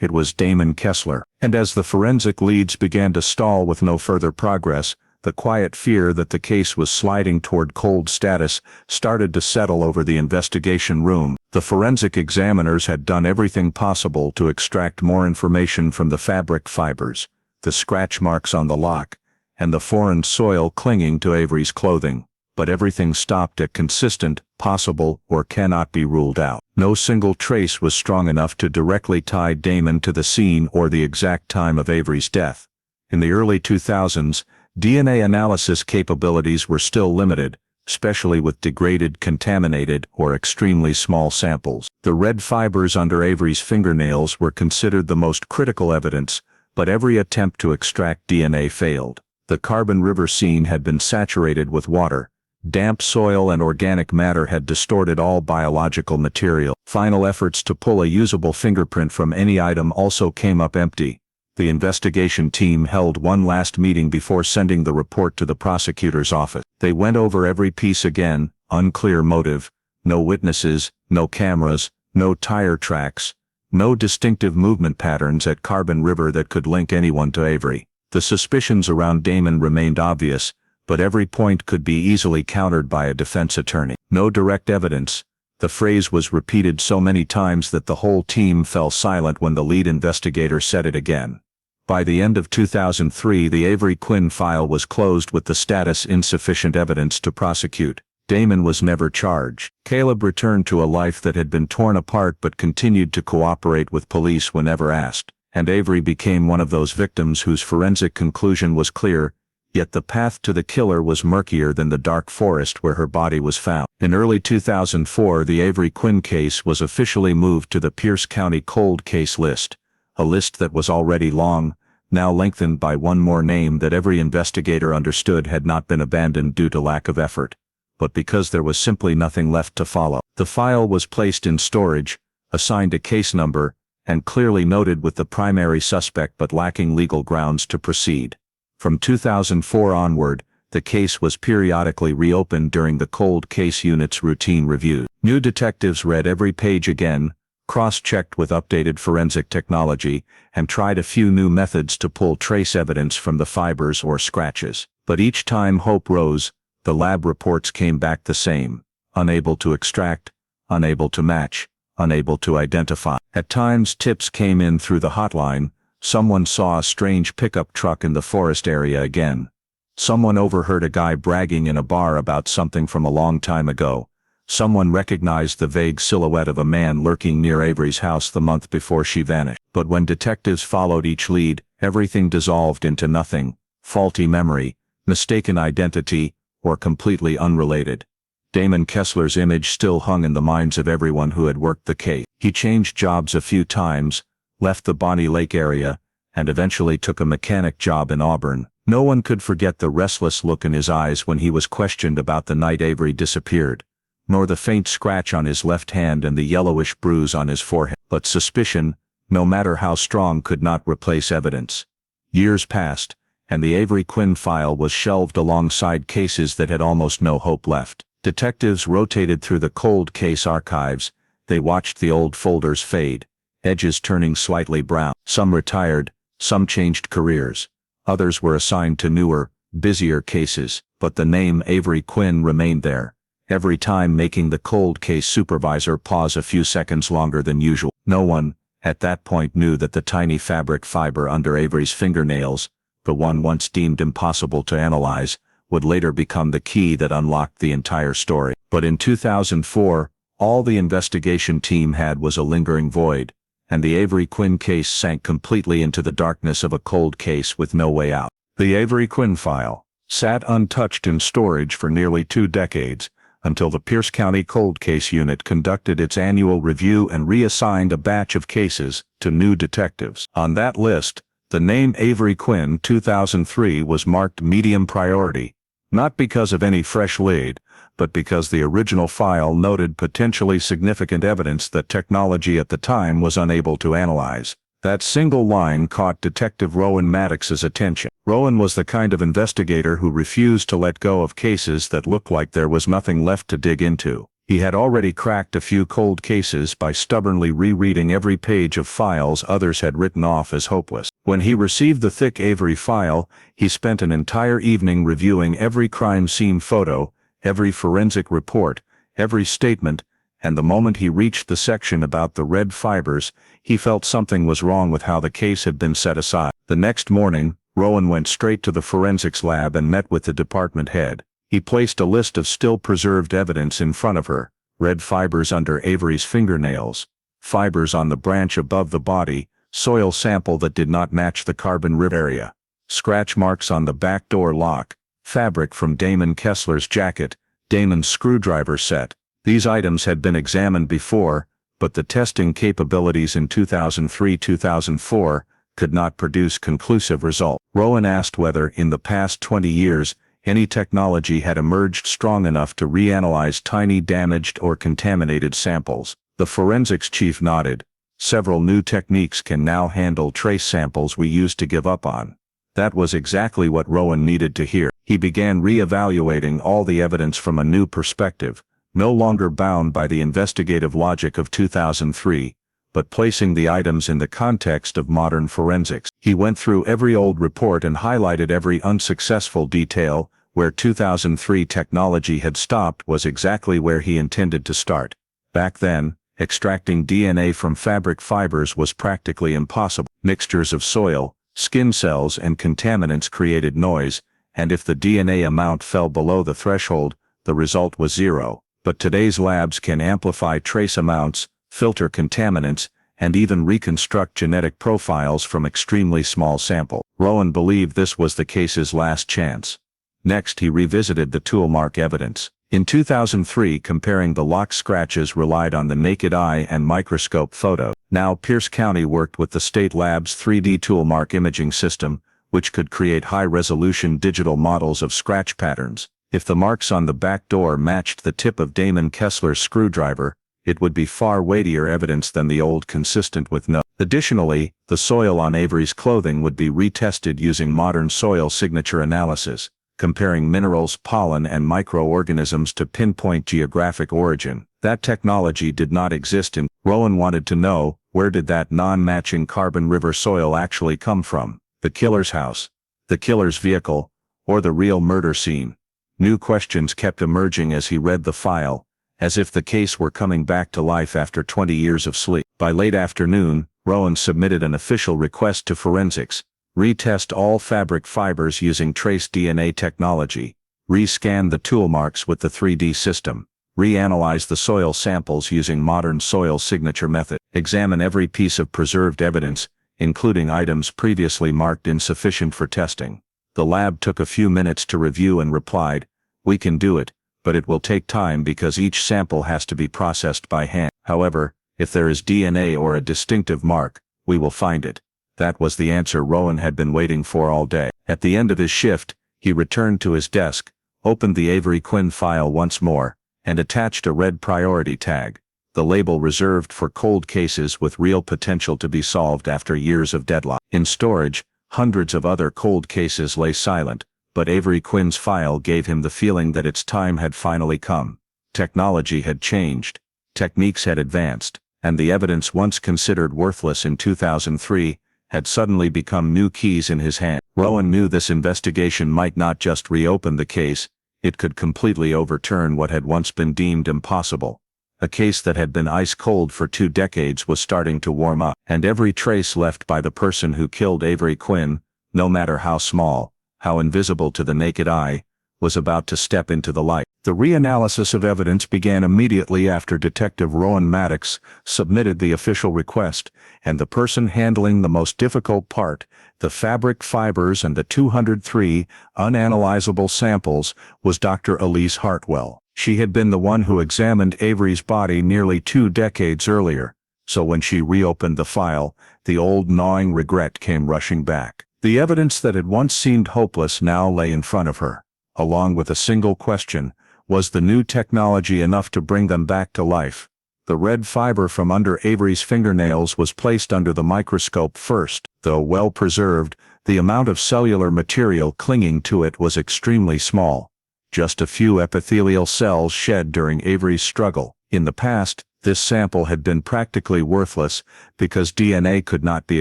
it was Damon Kessler. And as the forensic leads began to stall with no further progress, the quiet fear that the case was sliding toward cold status started to settle over the investigation room. The forensic examiners had done everything possible to extract more information from the fabric fibers, the scratch marks on the lock, and the foreign soil clinging to Avery's clothing. But everything stopped at consistent, possible, or cannot be ruled out. No single trace was strong enough to directly tie Damon to the scene or the exact time of Avery's death. In the early 2000s, DNA analysis capabilities were still limited, especially with degraded, contaminated, or extremely small samples. The red fibers under Avery's fingernails were considered the most critical evidence, but every attempt to extract DNA failed. The Carbon River scene had been saturated with water. Damp soil and organic matter had distorted all biological material. Final efforts to pull a usable fingerprint from any item also came up empty. The investigation team held one last meeting before sending the report to the prosecutor's office. They went over every piece again: unclear motive, no witnesses, no cameras, no tire tracks, no distinctive movement patterns at Carbon River that could link anyone to Avery. The suspicions around Damon remained obvious, but every point could be easily countered by a defense attorney. No direct evidence. The phrase was repeated so many times that the whole team fell silent when the lead investigator said it again. By the end of 2003, the Avery Quinn file was closed with the status insufficient evidence to prosecute. Damon was never charged. Caleb returned to a life that had been torn apart but continued to cooperate with police whenever asked. And Avery became one of those victims whose forensic conclusion was clear, yet the path to the killer was murkier than the dark forest where her body was found. In early 2004, the Avery Quinn case was officially moved to the Pierce County Cold Case List, a list that was already long, now lengthened by one more name that every investigator understood had not been abandoned due to lack of effort, but because there was simply nothing left to follow. The file was placed in storage, assigned a case number, and clearly noted with the primary suspect but lacking legal grounds to proceed. From 2004 onward, the case was periodically reopened during the Cold Case Unit's routine reviews. New detectives read every page again, cross-checked with updated forensic technology, and tried a few new methods to pull trace evidence from the fibers or scratches. But each time hope rose, the lab reports came back the same: unable to extract, unable to match, unable to identify. At times tips came in through the hotline. Someone saw a strange pickup truck in the forest area again. Someone overheard a guy bragging in a bar about something from a long time ago. Someone recognized the vague silhouette of a man lurking near Avery's house the month before she vanished. But when detectives followed each lead, everything dissolved into nothing: faulty memory, mistaken identity, or completely unrelated. Damon Kessler's image still hung in the minds of everyone who had worked the case. He changed jobs a few times, left the Bonnie Lake area, and eventually took a mechanic job in Auburn. No one could forget the restless look in his eyes when he was questioned about the night Avery disappeared, nor the faint scratch on his left hand and the yellowish bruise on his forehead. But suspicion, no matter how strong, could not replace evidence. Years passed, and the Avery Quinn file was shelved alongside cases that had almost no hope left. Detectives rotated through the cold case archives. They watched the old folders fade, edges turning slightly brown. Some retired, some changed careers. Others were assigned to newer, busier cases, but the name Avery Quinn remained there, every time making the cold case supervisor pause a few seconds longer than usual. No one, at that point, knew that the tiny fabric fiber under Avery's fingernails, the one once deemed impossible to analyze, would later become the key that unlocked the entire story. But in 2004, all the investigation team had was a lingering void, and the Avery Quinn case sank completely into the darkness of a cold case with no way out. The Avery Quinn file sat untouched in storage for nearly 2 decades, until the Pierce County Cold Case Unit conducted its annual review and reassigned a batch of cases to new detectives. On that list, the name Avery Quinn 2003 was marked medium priority, not because of any fresh lead, but because the original file noted potentially significant evidence that technology at the time was unable to analyze. That single line caught Detective Rowan Maddox's attention. Rowan was the kind of investigator who refused to let go of cases that looked like there was nothing left to dig into. He had already cracked a few cold cases by stubbornly rereading every page of files others had written off as hopeless. When he received the thick Avery file, he spent an entire evening reviewing every crime scene photo, every forensic report, every statement, and the moment he reached the section about the red fibers, he felt something was wrong with how the case had been set aside. The next morning, Rowan went straight to the forensics lab and met with the department head. He placed a list of still preserved evidence in front of her: red fibers under Avery's fingernails, fibers on the branch above the body, soil sample that did not match the carbon rib area, scratch marks on the back door lock, fabric from Damon Kessler's jacket, Damon's screwdriver set. These items had been examined before, but the testing capabilities in 2003-2004 could not produce conclusive results. Rowan asked whether, in the past 20 years, any technology had emerged strong enough to reanalyze tiny damaged or contaminated samples. The forensics chief nodded. Several new techniques can now handle trace samples we used to give up on. That was exactly what Rowan needed to hear. He began re-evaluating all the evidence from a new perspective, no longer bound by the investigative logic of 2003, but placing the items in the context of modern forensics. He went through every old report and highlighted every unsuccessful detail. Where 2003 technology had stopped was exactly where he intended to start. Back then, extracting DNA from fabric fibers was practically impossible. Mixtures of soil, skin cells, and contaminants created noise, and if the DNA amount fell below the threshold, the result was zero. But today's labs can amplify trace amounts, filter contaminants, and even reconstruct genetic profiles from extremely small samples. Rowan believed this was the case's last chance. Next, he revisited the toolmark evidence. In 2003, comparing the lock scratches relied on the naked eye and microscope photo. Now Pierce County worked with the state lab's 3D toolmark imaging system, which could create high-resolution digital models of scratch patterns. If the marks on the back door matched the tip of Damon Kessler's screwdriver, it would be far weightier evidence than the old consistent with no. Additionally, the soil on Avery's clothing would be retested using modern soil signature analysis, comparing minerals, pollen, and microorganisms to pinpoint geographic origin. That technology did not exist in. Rowan wanted to know, where did that non-matching carbon river soil actually come from? The killer's house, the killer's vehicle, or the real murder scene? New questions kept emerging as he read the file, as if the case were coming back to life after 20 years of sleep. By late afternoon, Rowan submitted an official request to forensics: retest all fabric fibers using trace DNA technology, rescan the tool marks with the 3D system, reanalyze the soil samples using modern soil signature method, examine every piece of preserved evidence, including items previously marked insufficient for testing. The lab took a few minutes to review and replied, "We can do it, but it will take time because each sample has to be processed by hand. However, if there is DNA or a distinctive mark, we will find it." That was the answer Rowan had been waiting for all day. At the end of his shift, he returned to his desk, opened the Avery Quinn file once more, and attached a red priority tag, the label reserved for cold cases with real potential to be solved after years of deadlock. In storage, hundreds of other cold cases lay silent, but Avery Quinn's file gave him the feeling that its time had finally come. Technology had changed, techniques had advanced, and the evidence once considered worthless in 2003 had suddenly become new keys in his hand. Rowan knew this investigation might not just reopen the case, it could completely overturn what had once been deemed impossible. A case that had been ice cold for 2 decades was starting to warm up, and every trace left by the person who killed Avery Quinn, no matter how small, how invisible to the naked eye, was about to step into the light. The reanalysis of evidence began immediately after Detective Rowan Maddox submitted the official request, and the person handling the most difficult part, the fabric fibers and the 203 unanalyzable samples, was Dr. Elise Hartwell. She had been the one who examined Avery's body nearly 2 decades earlier, so when she reopened the file, the old gnawing regret came rushing back. The evidence that had once seemed hopeless now lay in front of her, along with a single question: was the new technology enough to bring them back to life? The red fiber from under Avery's fingernails was placed under the microscope first. Though well preserved, the amount of cellular material clinging to it was extremely small. Just a few epithelial cells shed during Avery's struggle. In the past, this sample had been practically worthless because DNA could not be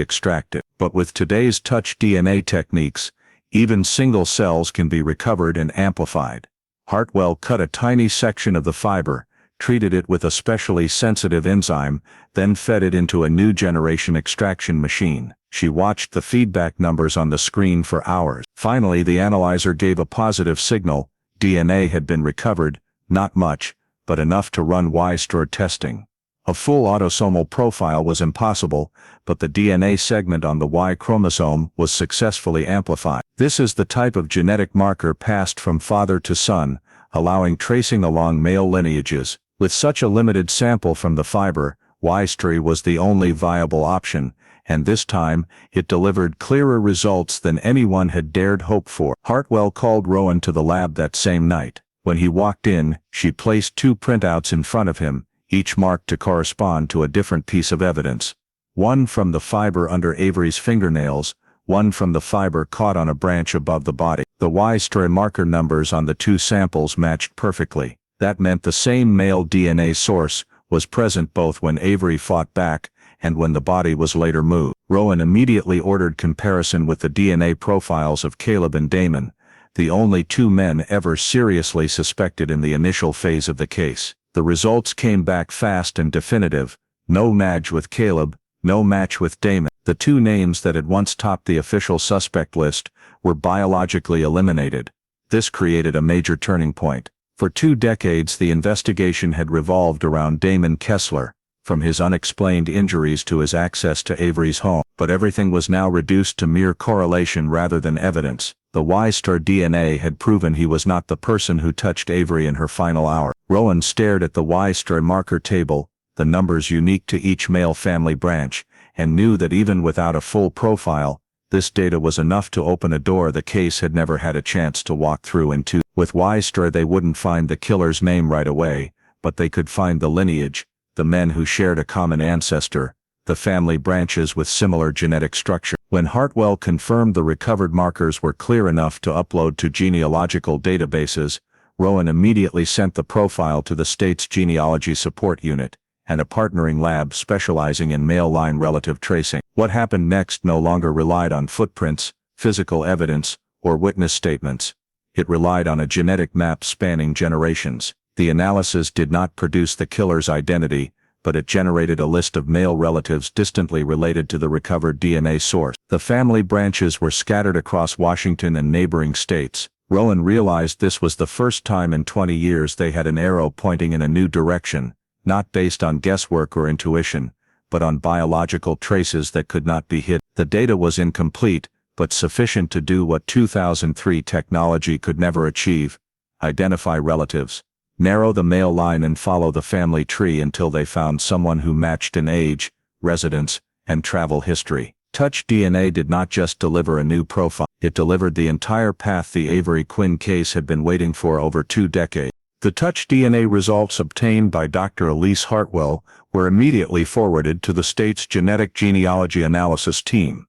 extracted. But with today's touch DNA techniques, even single cells can be recovered and amplified. Hartwell cut a tiny section of the fiber, treated it with a specially sensitive enzyme, then fed it into a new generation extraction machine. She watched the feedback numbers on the screen for hours. Finally, the analyzer gave a positive signal. DNA had been recovered, not much, but enough to run Y-store testing. A full autosomal profile was impossible, but the DNA segment on the Y chromosome was successfully amplified. This is the type of genetic marker passed from father to son, allowing tracing along male lineages. With such a limited sample from the fiber, Y-store was the only viable option, and this time, it delivered clearer results than anyone had dared hope for. Hartwell called Rowan to the lab that same night. When he walked in, she placed 2 printouts in front of him, each marked to correspond to a different piece of evidence. One from the fiber under Avery's fingernails, one from the fiber caught on a branch above the body. The Y-store marker numbers on the 2 samples matched perfectly. That meant the same male DNA source was present both when Avery fought back and when the body was later moved. Rowan immediately ordered comparison with the DNA profiles of Caleb and Damon, the only 2 men ever seriously suspected in the initial phase of the case. The results came back fast and definitive: no match with Caleb, no match with Damon. The 2 names that had once topped the official suspect list were biologically eliminated. This created a major turning point. For 2 decades the investigation had revolved around Damon Kessler, from his unexplained injuries to his access to Avery's home. But everything was now reduced to mere correlation rather than evidence. The Y-store DNA had proven he was not the person who touched Avery in her final hour. Rowan stared at the Y-store marker table, the numbers unique to each male family branch, and knew that even without a full profile, this data was enough to open a door the case had never had a chance to walk through into. With Y-store they wouldn't find the killer's name right away, but they could find the lineage, the men who shared a common ancestor, the family branches with similar genetic structure. When Hartwell confirmed the recovered markers were clear enough to upload to genealogical databases, Rowan immediately sent the profile to the state's genealogy support unit, and a partnering lab specializing in male line relative tracing. What happened next no longer relied on footprints, physical evidence, or witness statements. It relied on a genetic map spanning generations. The analysis did not produce the killer's identity, but it generated a list of male relatives distantly related to the recovered DNA source. The family branches were scattered across Washington and neighboring states. Rowan realized this was the first time in 20 years they had an arrow pointing in a new direction, not based on guesswork or intuition, but on biological traces that could not be hidden. The data was incomplete, but sufficient to do what 2003 technology could never achieve: identify relatives, narrow the male line and follow the family tree until they found someone who matched in age, residence, and travel history. Touch DNA did not just deliver a new profile, it delivered the entire path the Avery Quinn case had been waiting for over 2 decades. The Touch DNA results obtained by Dr. Elise Hartwell were immediately forwarded to the state's genetic genealogy analysis team.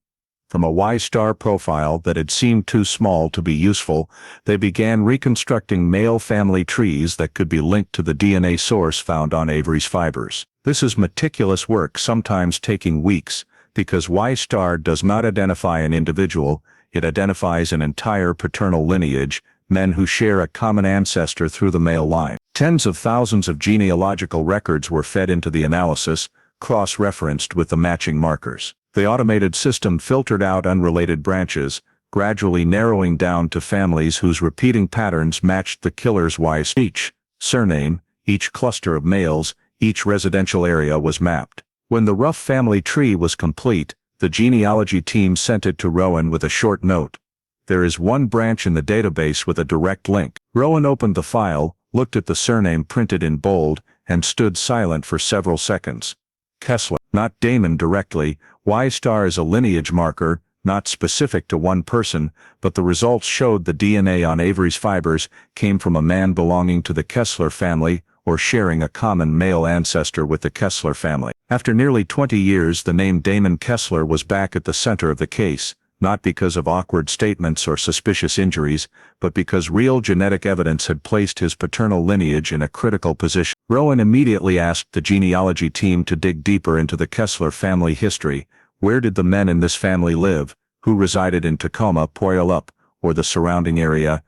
From a Y-star profile that had seemed too small to be useful, they began reconstructing male family trees that could be linked to the DNA source found on Avery's fibers. This is meticulous work, sometimes taking weeks, because Y-star does not identify an individual, it identifies an entire paternal lineage, men who share a common ancestor through the male line. Tens of thousands of genealogical records were fed into the analysis, cross-referenced with the matching markers. The automated system filtered out unrelated branches, gradually narrowing down to families whose repeating patterns matched the killer's each surname, each cluster of males, each residential area was mapped. When the rough family tree was complete, the genealogy team sent it to Rowan with a short note. There is one branch in the database with a direct link. Rowan opened the file, looked at the surname printed in bold, and stood silent for several seconds. Kessler, not Damon directly. Y-star is a lineage marker, not specific to one person, but the results showed the DNA on Avery's fibers came from a man belonging to the Kessler family or sharing a common male ancestor with the Kessler family. After nearly 20 years, the name Damon Kessler was back at the center of the case, not because of awkward statements or suspicious injuries, but because real genetic evidence had placed his paternal lineage in a critical position. Rowan immediately asked the genealogy team to dig deeper into the Kessler family history. Where did the men in this family live? Who resided in Tacoma, Puyallup, or the surrounding area?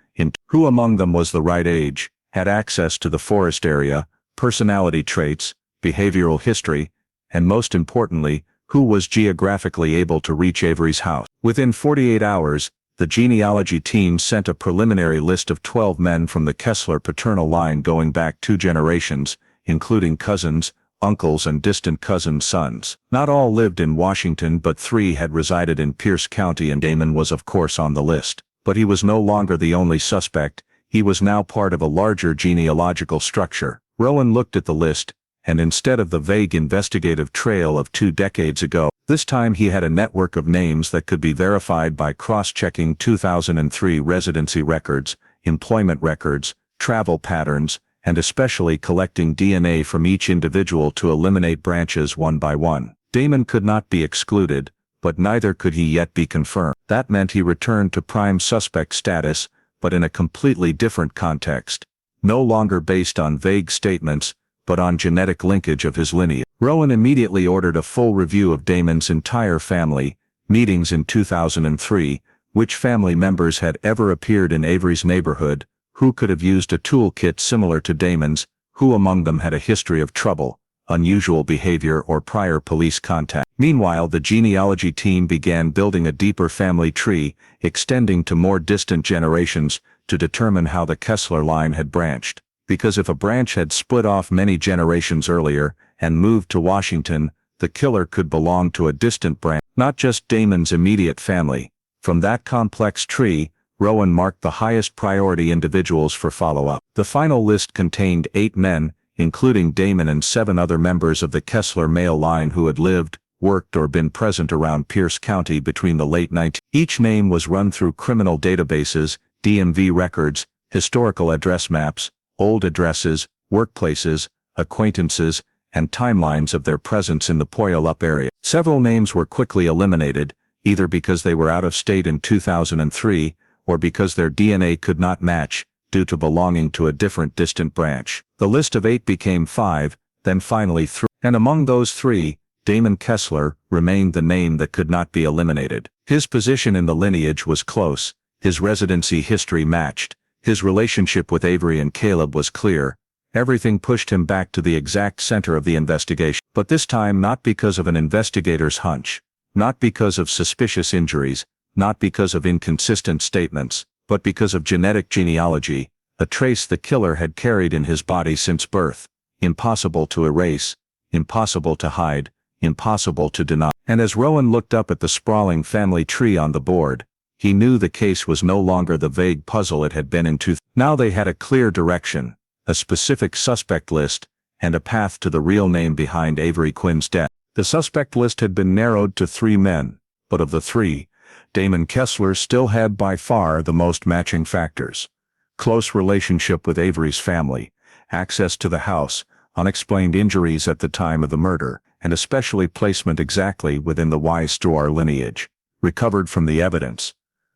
Who among them was the right age, had access to the forest area, personality traits, behavioral history, and most importantly, who was geographically able to reach Avery's house? Within 48 hours, the genealogy team sent a preliminary list of 12 men from the Kessler paternal line going back 2 generations, including cousins, uncles and distant cousins' sons. Not all lived in Washington, but 3 had resided in Pierce County, and Damon was of course on the list. But he was no longer the only suspect, he was now part of a larger genealogical structure. Rowan looked at the list, and instead of the vague investigative trail of 2 decades ago, this time he had a network of names that could be verified by cross-checking 2003 residency records, employment records, travel patterns, and especially collecting DNA from each individual to eliminate branches one by one. Damon could not be excluded, but neither could he yet be confirmed. That meant he returned to prime suspect status, but in a completely different context. No longer based on vague statements, but on genetic linkage of his lineage. Rowan immediately ordered a full review of Damon's entire family, meetings in 2003, which family members had ever appeared in Avery's neighborhood, who could have used a toolkit similar to Damon's, who among them had a history of trouble, unusual behavior or prior police contact. Meanwhile, the genealogy team began building a deeper family tree, extending to more distant generations, to determine how the Kessler line had branched. Because if a branch had split off many generations earlier and moved to Washington, the killer could belong to a distant branch, not just Damon's immediate family. From that complex tree, Rowan marked the highest priority individuals for follow-up. The final list contained 8 men, including Damon and 7 other members of the Kessler male line who had lived, worked or been present around Pierce County between the late 19th. Each name was run through criminal databases, DMV records, historical address maps, old addresses, workplaces, acquaintances, and timelines of their presence in the Puyallup area. Several names were quickly eliminated, either because they were out of state in 2003, or because their DNA could not match, due to belonging to a different distant branch. The list of 8 became 5, then finally 3, and among those 3, Damon Kessler remained the name that could not be eliminated. His position in the lineage was close, his residency history matched, his relationship with Avery and Caleb was clear, Everything pushed him back to the exact center of the investigation. But this time not because of an investigator's hunch, not because of suspicious injuries, not because of inconsistent statements, but because of genetic genealogy, a trace the killer had carried in his body since birth. Impossible to erase, impossible to hide, impossible to deny. And as Rowan looked up at the sprawling family tree on the board, he knew the case was no longer the vague puzzle it had been in Now they had a clear direction, a specific suspect list, and a path to the real name behind Avery Quinn's death. The suspect list had been narrowed to 3 men, but of the 3, Damon Kessler still had by far the most matching factors. Close relationship with Avery's family, access to the house, unexplained injuries at the time of the murder, and especially placement exactly within the Wise-Struar lineage, recovered from the evidence.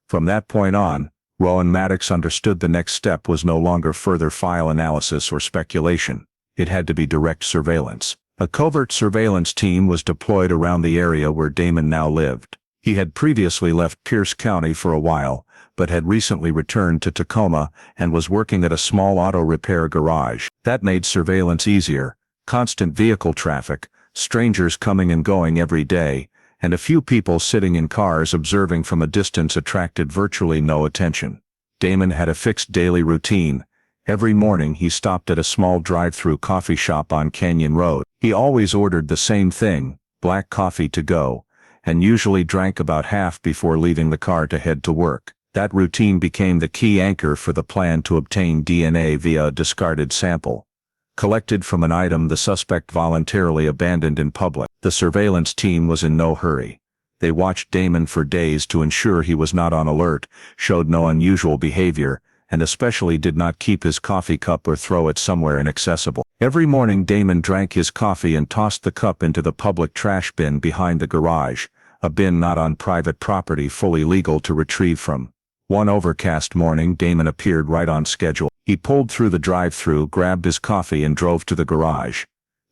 From that point on, Rowan Maddox understood the next step was no longer further file analysis or speculation. It had to be direct surveillance. A covert surveillance team was deployed around the area where Damon now lived. He had previously left Pierce County for a while, but had recently returned to Tacoma and was working at a small auto repair garage. That made surveillance easier. Constant vehicle traffic, strangers coming and going every day, and a few people sitting in cars observing from a distance attracted virtually no attention. Damon had a fixed daily routine. Every morning he stopped at a small drive-through coffee shop on Canyon Road. He always ordered the same thing, black coffee to go, and usually drank about half before leaving the car to head to work. That routine became the key anchor for the plan to obtain DNA via a discarded sample, collected from an item the suspect voluntarily abandoned in public. The surveillance team was in no hurry. They watched Damon for days to ensure he was not on alert, showed no unusual behavior, and especially did not keep his coffee cup or throw it somewhere inaccessible. Every morning Damon drank his coffee and tossed the cup into the public trash bin behind the garage, a bin not on private property fully legal to retrieve from. One overcast morning Damon appeared right on schedule. He pulled through the drive-through, grabbed his coffee and drove to the garage.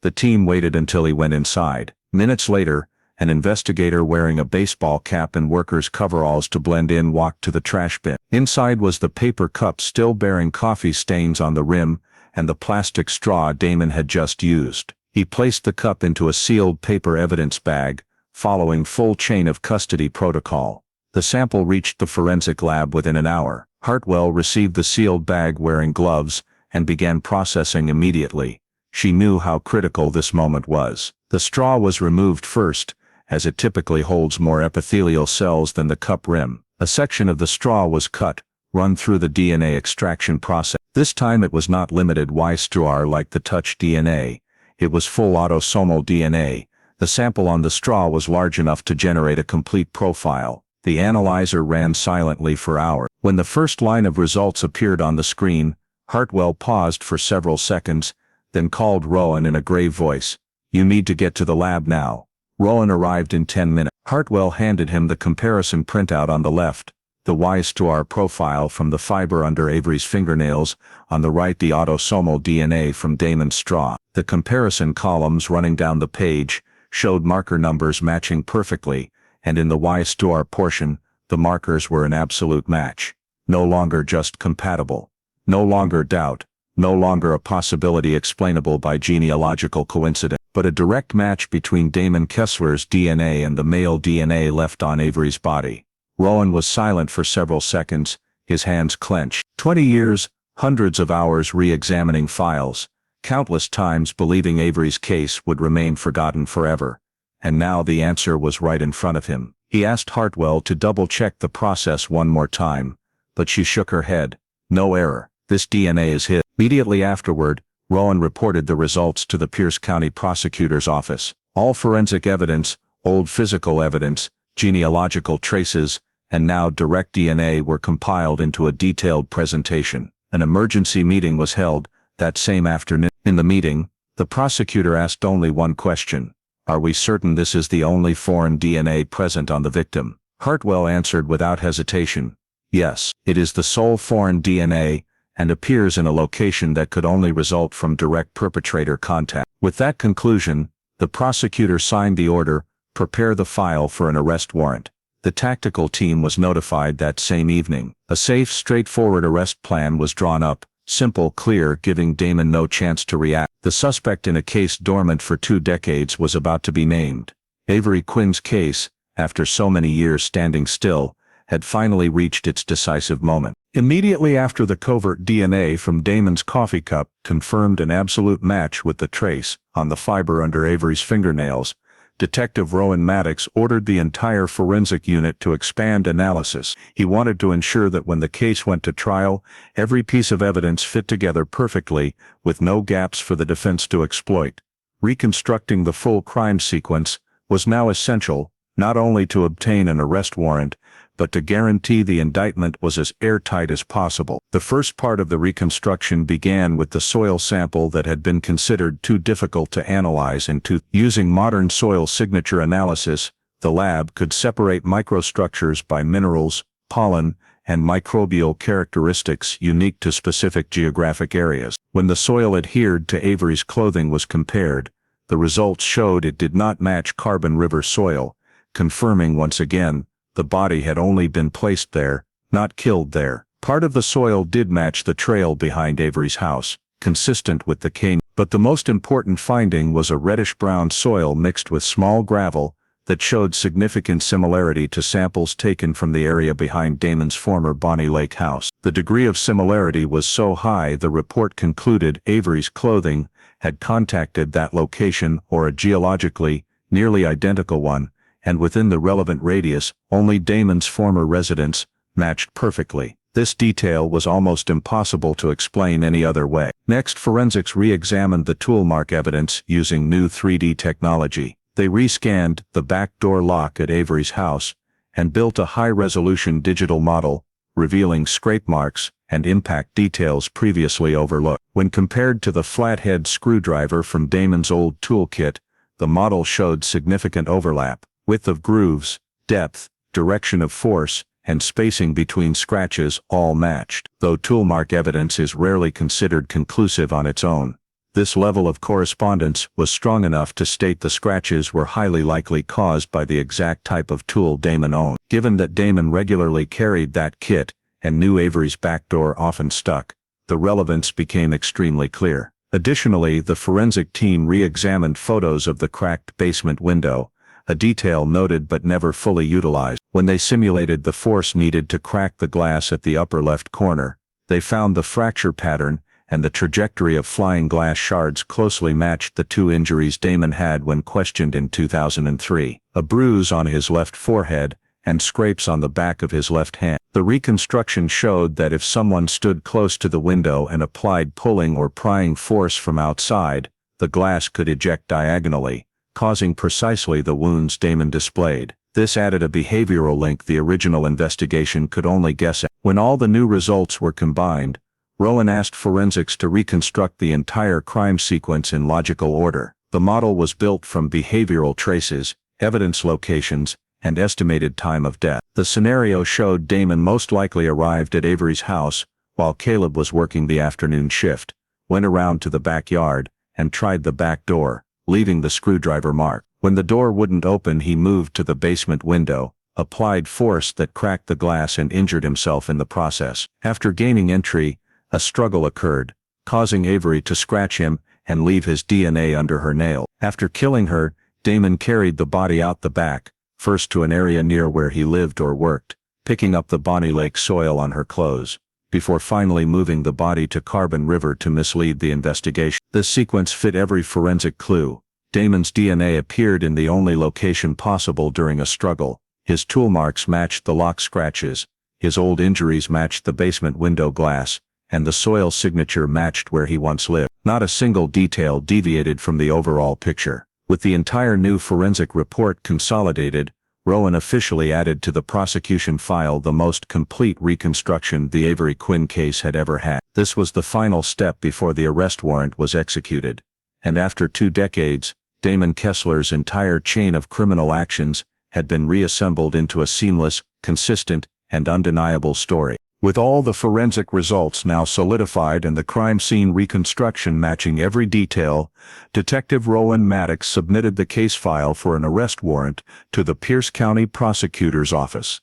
The team waited until he went inside. Minutes later, an investigator wearing a baseball cap and workers' coveralls to blend in walked to the trash bin. Inside was the paper cup still bearing coffee stains on the rim and the plastic straw Damon had just used. He placed the cup into a sealed paper evidence bag, following full chain of custody protocol. The sample reached the forensic lab within an hour. Hartwell received the sealed bag wearing gloves and began processing immediately. She knew how critical this moment was. The straw was removed first, as it typically holds more epithelial cells than the cup rim. A section of the straw was cut, run through the DNA extraction process. This time it was not limited Wise-Struar like the touch DNA. It was full autosomal DNA. The sample on the straw was large enough to generate a complete profile. The analyzer ran silently for hours. When the first line of results appeared on the screen, Hartwell paused for several seconds, then called Rowan in a grave voice. "You need to get to the lab now." Rowan arrived in 10 minutes. Hartwell handed him the comparison printout on the left, the Wise-Struar profile from the fiber under Avery's fingernails, on the right the autosomal DNA from Damon's straw. The comparison columns running down the page showed marker numbers matching perfectly, and in the Wise-Struar portion, the markers were an absolute match. No longer just compatible. No longer doubt. No longer a possibility explainable by genealogical coincidence, but a direct match between Damon Kessler's DNA and the male DNA left on Avery's body. Rowan was silent for several seconds, his hands clenched. 20 years, hundreds of hours re-examining files, countless times believing Avery's case would remain forgotten forever. And now the answer was right in front of him. He asked Hartwell to double-check the process one more time, but she shook her head. "No error. This DNA is his." Immediately afterward, Rowan reported the results to the Pierce County Prosecutor's Office. All forensic evidence, old physical evidence, genealogical traces, and now direct DNA were compiled into a detailed presentation. An emergency meeting was held that same afternoon. In the meeting, the prosecutor asked only one question. "Are we certain this is the only foreign DNA present on the victim?" Hartwell answered without hesitation. "Yes, it is the sole foreign DNA, and appears in a location that could only result from direct perpetrator contact." With that conclusion, the prosecutor signed the order, "Prepare the file for an arrest warrant." The tactical team was notified that same evening. A safe, straightforward arrest plan was drawn up, Simple, clear, giving Damon no chance to react. The suspect in a case dormant for 2 decades was about to be named. Avery Quinn's case, after so many years standing still, had finally reached its decisive moment. Immediately after the covert DNA from Damon's coffee cup confirmed an absolute match with the trace on the fiber under Avery's fingernails, Detective Rowan Maddox ordered the entire forensic unit to expand analysis. He wanted to ensure that when the case went to trial, every piece of evidence fit together perfectly, with no gaps for the defense to exploit. Reconstructing the full crime sequence was now essential, not only to obtain an arrest warrant, but to guarantee the indictment was as airtight as possible. The first part of the reconstruction began with the soil sample that had been considered too difficult to analyze using modern soil signature analysis, the lab could separate microstructures by minerals, pollen, and microbial characteristics unique to specific geographic areas. When the soil adhered to Avery's clothing was compared, the results showed it did not match Carbon River soil, confirming once again the body had only been placed there, not killed there. Part of the soil did match the trail behind Avery's house, consistent with the cane, but the most important finding was a reddish-brown soil mixed with small gravel that showed significant similarity to samples taken from the area behind Damon's former Bonnie Lake house. The degree of similarity was so high the report concluded Avery's clothing had contacted that location or a geologically nearly identical one, and within the relevant radius, only Damon's former residence matched perfectly. This detail was almost impossible to explain any other way. Next, forensics re-examined the tool mark evidence using new 3D technology. They rescanned the back door lock at Avery's house and built a high-resolution digital model, revealing scrape marks and impact details previously overlooked. When compared to the flathead screwdriver from Damon's old toolkit, the model showed significant overlap. Width of grooves, depth, direction of force, and spacing between scratches all matched. Though toolmark evidence is rarely considered conclusive on its own, this level of correspondence was strong enough to state the scratches were highly likely caused by the exact type of tool Damon owned. Given that Damon regularly carried that kit and knew Avery's back door often stuck, the relevance became extremely clear. Additionally, the forensic team re-examined photos of the cracked basement window, a detail noted but never fully utilized. When they simulated the force needed to crack the glass at the upper left corner, they found the fracture pattern and the trajectory of flying glass shards closely matched the 2 injuries Damon had when questioned in 2003, a bruise on his left forehead and scrapes on the back of his left hand. The reconstruction showed that if someone stood close to the window and applied pulling or prying force from outside, the glass could eject diagonally, causing precisely the wounds Damon displayed. This added a behavioral link the original investigation could only guess at. When all the new results were combined, Rowan asked forensics to reconstruct the entire crime sequence in logical order. The model was built from behavioral traces, evidence locations, and estimated time of death. The scenario showed Damon most likely arrived at Avery's house while Caleb was working the afternoon shift, went around to the backyard, and tried the back door, leaving the screwdriver mark. When the door wouldn't open, he moved to the basement window, applied force that cracked the glass and injured himself in the process. After gaining entry, a struggle occurred, causing Avery to scratch him and leave his DNA under her nail. After killing her, Damon carried the body out the back, first to an area near where he lived or worked, picking up the Bonnie Lake soil on her clothes, before finally moving the body to Carbon River to mislead the investigation. This sequence fit every forensic clue. Damon's DNA appeared in the only location possible during a struggle. His tool marks matched the lock scratches, his old injuries matched the basement window glass, and the soil signature matched where he once lived. Not a single detail deviated from the overall picture. With the entire new forensic report consolidated, Rowan officially added to the prosecution file the most complete reconstruction the Avery Quinn case had ever had. This was the final step before the arrest warrant was executed. And after 2 decades, Damon Kessler's entire chain of criminal actions had been reassembled into a seamless, consistent, and undeniable story. With all the forensic results now solidified and the crime scene reconstruction matching every detail, Detective Rowan Maddox submitted the case file for an arrest warrant to the Pierce County Prosecutor's Office.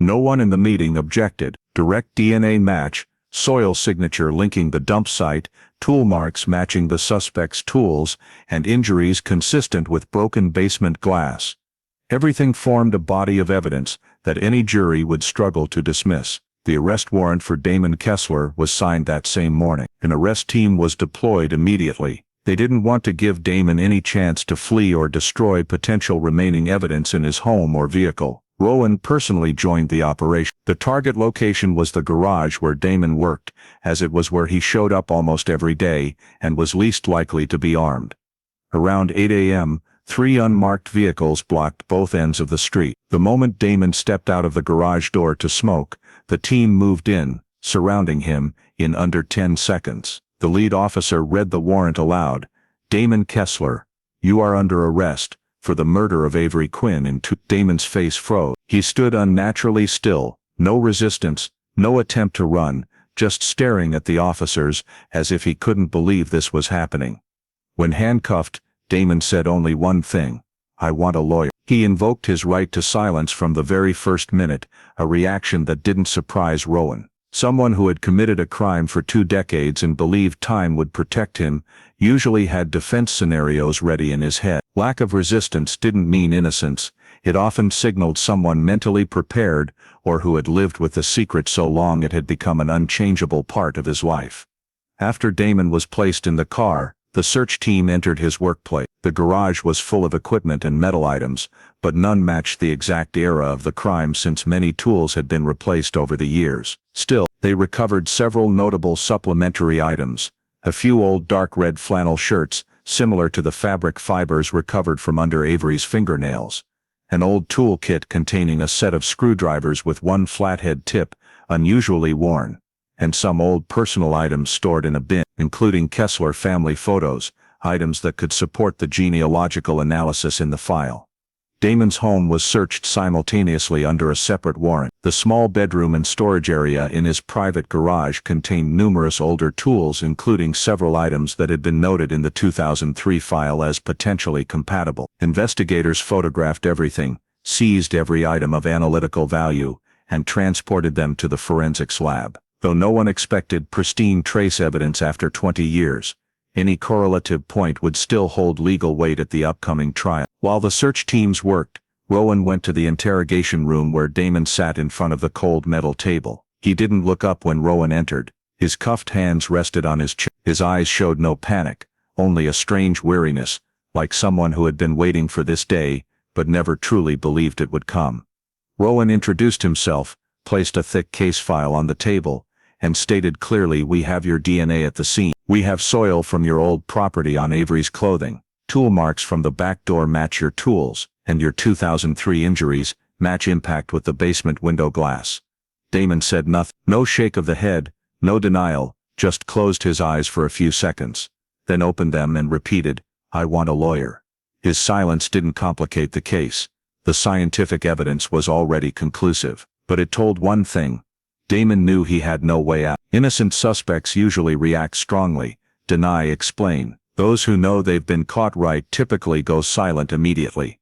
No one in the meeting objected. Direct DNA match, soil signature linking the dump site, tool marks matching the suspect's tools, and injuries consistent with broken basement glass. Everything formed a body of evidence that any jury would struggle to dismiss. The arrest warrant for Damon Kessler was signed that same morning. An arrest team was deployed immediately. They didn't want to give Damon any chance to flee or destroy potential remaining evidence in his home or vehicle. Rowan personally joined the operation. The target location was the garage where Damon worked, as it was where he showed up almost every day and was least likely to be armed. Around 8 a.m., 3 unmarked vehicles blocked both ends of the street. The moment Damon stepped out of the garage door to smoke, the team moved in, surrounding him, in under 10 seconds. The lead officer read the warrant aloud. Damon Kessler, you are under arrest for the murder of Avery Quinn. Damon's face froze. He stood unnaturally still, no resistance, no attempt to run, just staring at the officers as if he couldn't believe this was happening. When handcuffed, Damon said only one thing: I want a lawyer. He invoked his right to silence from the very first minute, a reaction that didn't surprise Rowan. Someone who had committed a crime for 2 decades and believed time would protect him usually had defense scenarios ready in his head. Lack of resistance didn't mean innocence. It often signaled someone mentally prepared or who had lived with the secret so long it had become an unchangeable part of his life. After Damon was placed in the car, the search team entered his workplace. The garage was full of equipment and metal items, but none matched the exact era of the crime since many tools had been replaced over the years. Still, they recovered several notable supplementary items: a few old dark red flannel shirts, similar to the fabric fibers recovered from under Avery's fingernails, an old tool kit containing a set of screwdrivers with one flathead tip, unusually worn, and some old personal items stored in a bin, including Kessler family photos, items that could support the genealogical analysis in the file. Damon's home was searched simultaneously under a separate warrant. The small bedroom and storage area in his private garage contained numerous older tools, including several items that had been noted in the 2003 file as potentially compatible. Investigators photographed everything, seized every item of analytical value, and transported them to the forensics lab. Though no one expected pristine trace evidence after 20 years, any correlative point would still hold legal weight at the upcoming trial. While the search teams worked, Rowan went to the interrogation room where Damon sat in front of the cold metal table. He didn't look up when Rowan entered. His cuffed hands rested on his chest. His eyes showed no panic, only a strange weariness, like someone who had been waiting for this day, but never truly believed it would come. Rowan introduced himself, placed a thick case file on the table, and stated clearly, "We have your DNA at the scene. We have soil from your old property on Avery's clothing. Tool marks from the back door match your tools, and your 2003 injuries match impact with the basement window glass." Damon said nothing. No shake of the head, no denial, just closed his eyes for a few seconds, then opened them and repeated, "I want a lawyer." His silence didn't complicate the case. The scientific evidence was already conclusive, but it told one thing: Damon knew he had no way out. Innocent suspects usually react strongly, deny, explain. Those who know they've been caught right typically go silent immediately.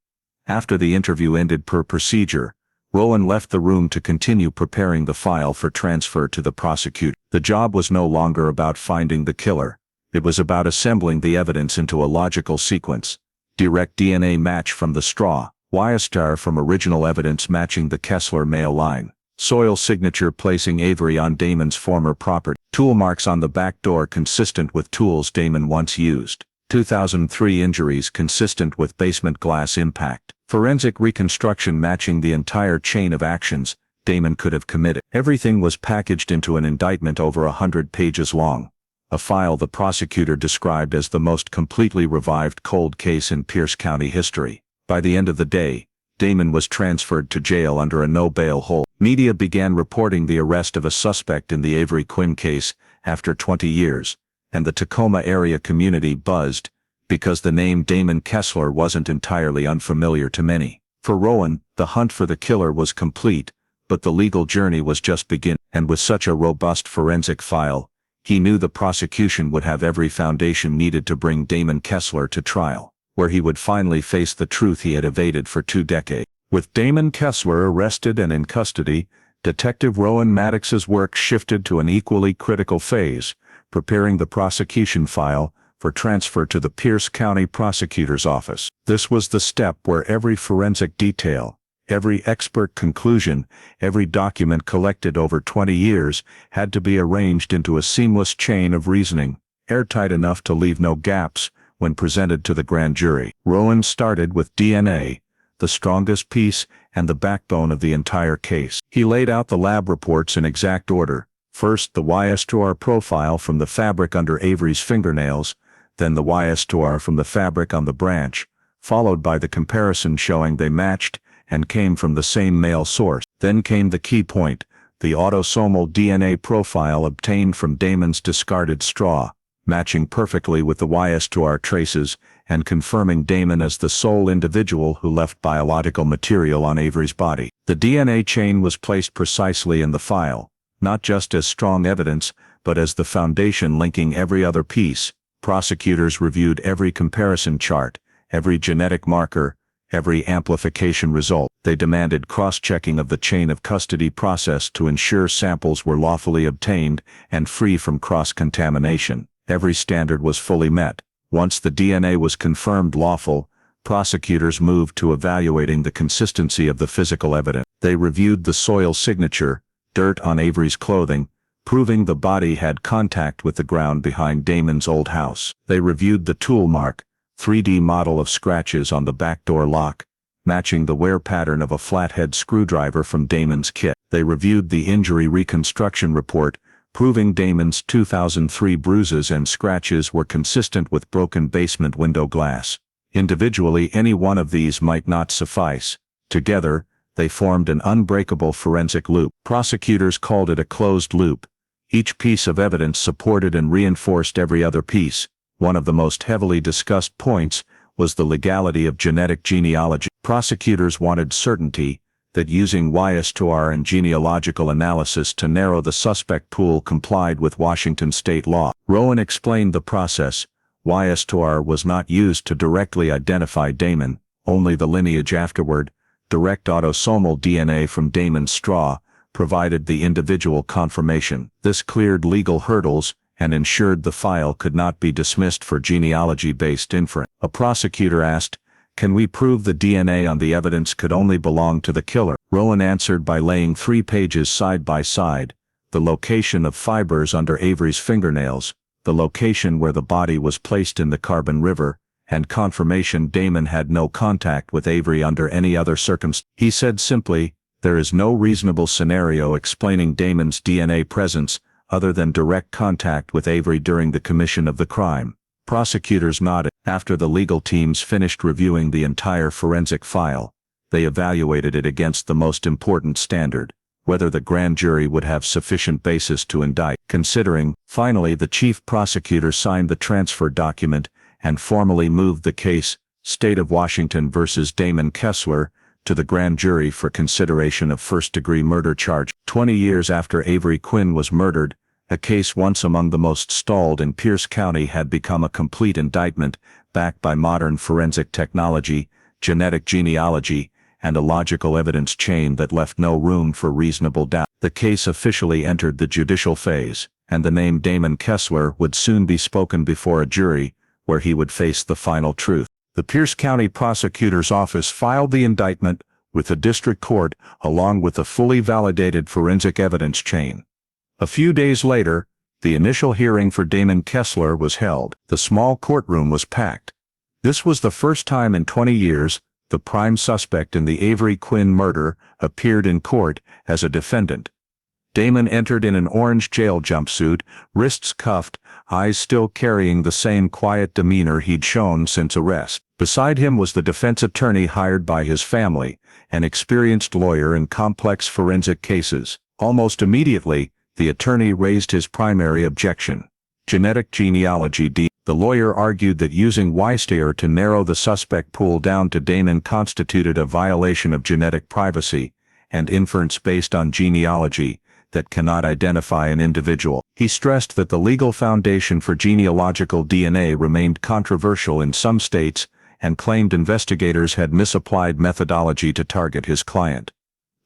After the interview ended per procedure, Rowan left the room to continue preparing the file for transfer to the prosecutor. The job was no longer about finding the killer. It was about assembling the evidence into a logical sequence. Direct DNA match from the straw, Y-star from original evidence matching the Kessler male line. Soil signature placing Avery on Damon's former property. Tool marks on the back door consistent with tools Damon once used. 2003 injuries consistent with basement glass impact. Forensic reconstruction matching the entire chain of actions Damon could have committed. Everything was packaged into an indictment over 100 pages long. A file the prosecutor described as the most completely revived cold case in Pierce County history. By the end of the day, Damon was transferred to jail under a no-bail hold. Media began reporting the arrest of a suspect in the Avery Quinn case after 20 years, and the Tacoma area community buzzed because the name Damon Kessler wasn't entirely unfamiliar to many. For Rowan, the hunt for the killer was complete, but the legal journey was just beginning, and with such a robust forensic file, he knew the prosecution would have every foundation needed to bring Damon Kessler to trial, where he would finally face the truth he had evaded for 2 decades. With Damon Kessler arrested and in custody, Detective Rowan Maddox's work shifted to an equally critical phase, preparing the prosecution file for transfer to the Pierce County Prosecutor's Office. This was the step where every forensic detail, every expert conclusion, every document collected over 20 years had to be arranged into a seamless chain of reasoning, airtight enough to leave no gaps when presented to the grand jury. Rowan started with DNA, the strongest piece and the backbone of the entire case. He laid out the lab reports in exact order. First, the YS2R profile from the fabric under Avery's fingernails, then the YS2R from the fabric on the branch, followed by the comparison showing they matched and came from the same male source. Then came the key point, the autosomal DNA profile obtained from Damon's discarded straw, matching perfectly with the YS2R traces and confirming Damon as the sole individual who left biological material on Avery's body. The DNA chain was placed precisely in the file, not just as strong evidence, but as the foundation linking every other piece. Prosecutors reviewed every comparison chart, every genetic marker, every amplification result. They demanded cross-checking of the chain of custody process to ensure samples were lawfully obtained and free from cross-contamination. Every standard was fully met. Once the DNA was confirmed lawful, prosecutors moved to evaluating the consistency of the physical evidence. They reviewed the soil signature, dirt on Avery's clothing, proving the body had contact with the ground behind Damon's old house. They reviewed the tool mark, 3D model of scratches on the back door lock, matching the wear pattern of a flathead screwdriver from Damon's kit. They reviewed the injury reconstruction report, proving Damon's 2003 bruises and scratches were consistent with broken basement window glass. Individually, any one of these might not suffice. Together, they formed an unbreakable forensic loop. Prosecutors called it a closed loop. Each piece of evidence supported and reinforced every other piece. One of the most heavily discussed points was the legality of genetic genealogy. Prosecutors wanted certainty that using YS2R and genealogical analysis to narrow the suspect pool complied with Washington state law. Rowan explained the process. YS2R was not used to directly identify Damon, only the lineage afterward. Direct autosomal DNA from Damon's straw provided the individual confirmation. This cleared legal hurdles and ensured the file could not be dismissed for genealogy-based inference. A prosecutor asked, "Can we prove the DNA on the evidence could only belong to the killer?" Rowan answered by laying 3 pages side by side, the location of fibers under Avery's fingernails, the location where the body was placed in the Carbon River, and confirmation Damon had no contact with Avery under any other circumstance. He said simply, "There is no reasonable scenario explaining Damon's DNA presence other than direct contact with Avery during the commission of the crime." Prosecutors nodded. After the legal teams finished reviewing the entire forensic file, they evaluated it against the most important standard, whether the grand jury would have sufficient basis to indict. Considering, finally the chief prosecutor signed the transfer document and formally moved the case, State of Washington versus Damon Kessler, to the grand jury for consideration of first-degree murder charge. 20 years after Avery Quinn was murdered, a case once among the most stalled in Pierce County had become a complete indictment, backed by modern forensic technology, genetic genealogy, and a logical evidence chain that left no room for reasonable doubt. The case officially entered the judicial phase, and the name Damon Kessler would soon be spoken before a jury, where he would face the final truth. The Pierce County Prosecutor's Office filed the indictment with the district court along with a fully validated forensic evidence chain. A few days later, the initial hearing for Damon Kessler was held. The small courtroom was packed. This was the first time in 20 years the prime suspect in the Avery Quinn murder appeared in court as a defendant. Damon entered in an orange jail jumpsuit, wrists cuffed, eyes still carrying the same quiet demeanor he'd shown since arrest. Beside him was the defense attorney hired by his family, an experienced lawyer in complex forensic cases. Almost immediately, the attorney raised his primary objection: genetic genealogy. The lawyer argued that using YS2R to narrow the suspect pool down to Damon constituted a violation of genetic privacy and inference based on genealogy that cannot identify an individual. He stressed that the legal foundation for genealogical DNA remained controversial in some states and claimed investigators had misapplied methodology to target his client.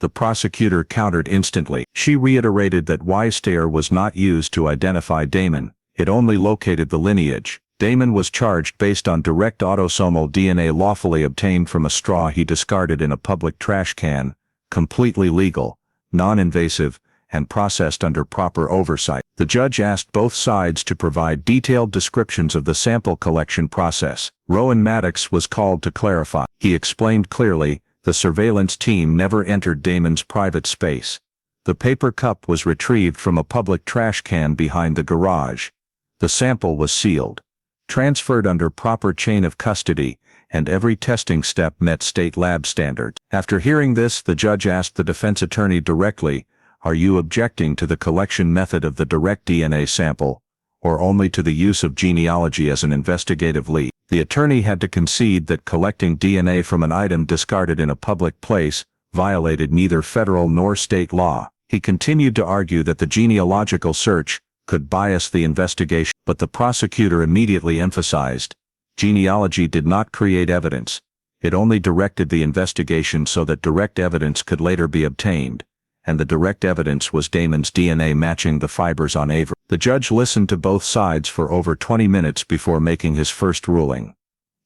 The prosecutor countered instantly. She reiterated that Y-stare was not used to identify Damon, it only located the lineage. Damon was charged based on direct autosomal DNA lawfully obtained from a straw he discarded in a public trash can, completely legal, non-invasive, and processed under proper oversight. The judge asked both sides to provide detailed descriptions of the sample collection process. Rowan Maddox was called to clarify. He explained clearly, the surveillance team never entered Damon's private space. The paper cup was retrieved from a public trash can behind the garage. The sample was sealed, transferred under proper chain of custody, and every testing step met state lab standards. After hearing this, the judge asked the defense attorney directly, "Are you objecting to the collection method of the direct DNA sample, or only to the use of genealogy as an investigative lead?" The attorney had to concede that collecting DNA from an item discarded in a public place violated neither federal nor state law. He continued to argue that the genealogical search could bias the investigation, but the prosecutor immediately emphasized, genealogy did not create evidence. It only directed the investigation so that direct evidence could later be obtained, and the direct evidence was Damon's DNA matching the fibers on Avery. The judge listened to both sides for over 20 minutes before making his first ruling.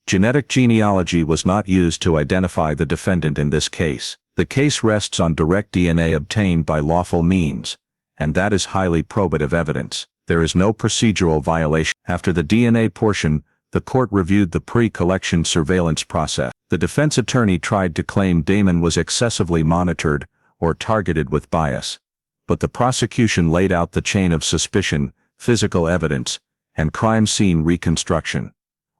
Genetic genealogy was not used to identify the defendant in this case. The case rests on direct DNA obtained by lawful means, and that is highly probative evidence. There is no procedural violation. After the DNA portion, the court reviewed the pre-collection surveillance process. The defense attorney tried to claim Damon was excessively monitored or targeted with bias, but the prosecution laid out the chain of suspicion, physical evidence, and crime scene reconstruction,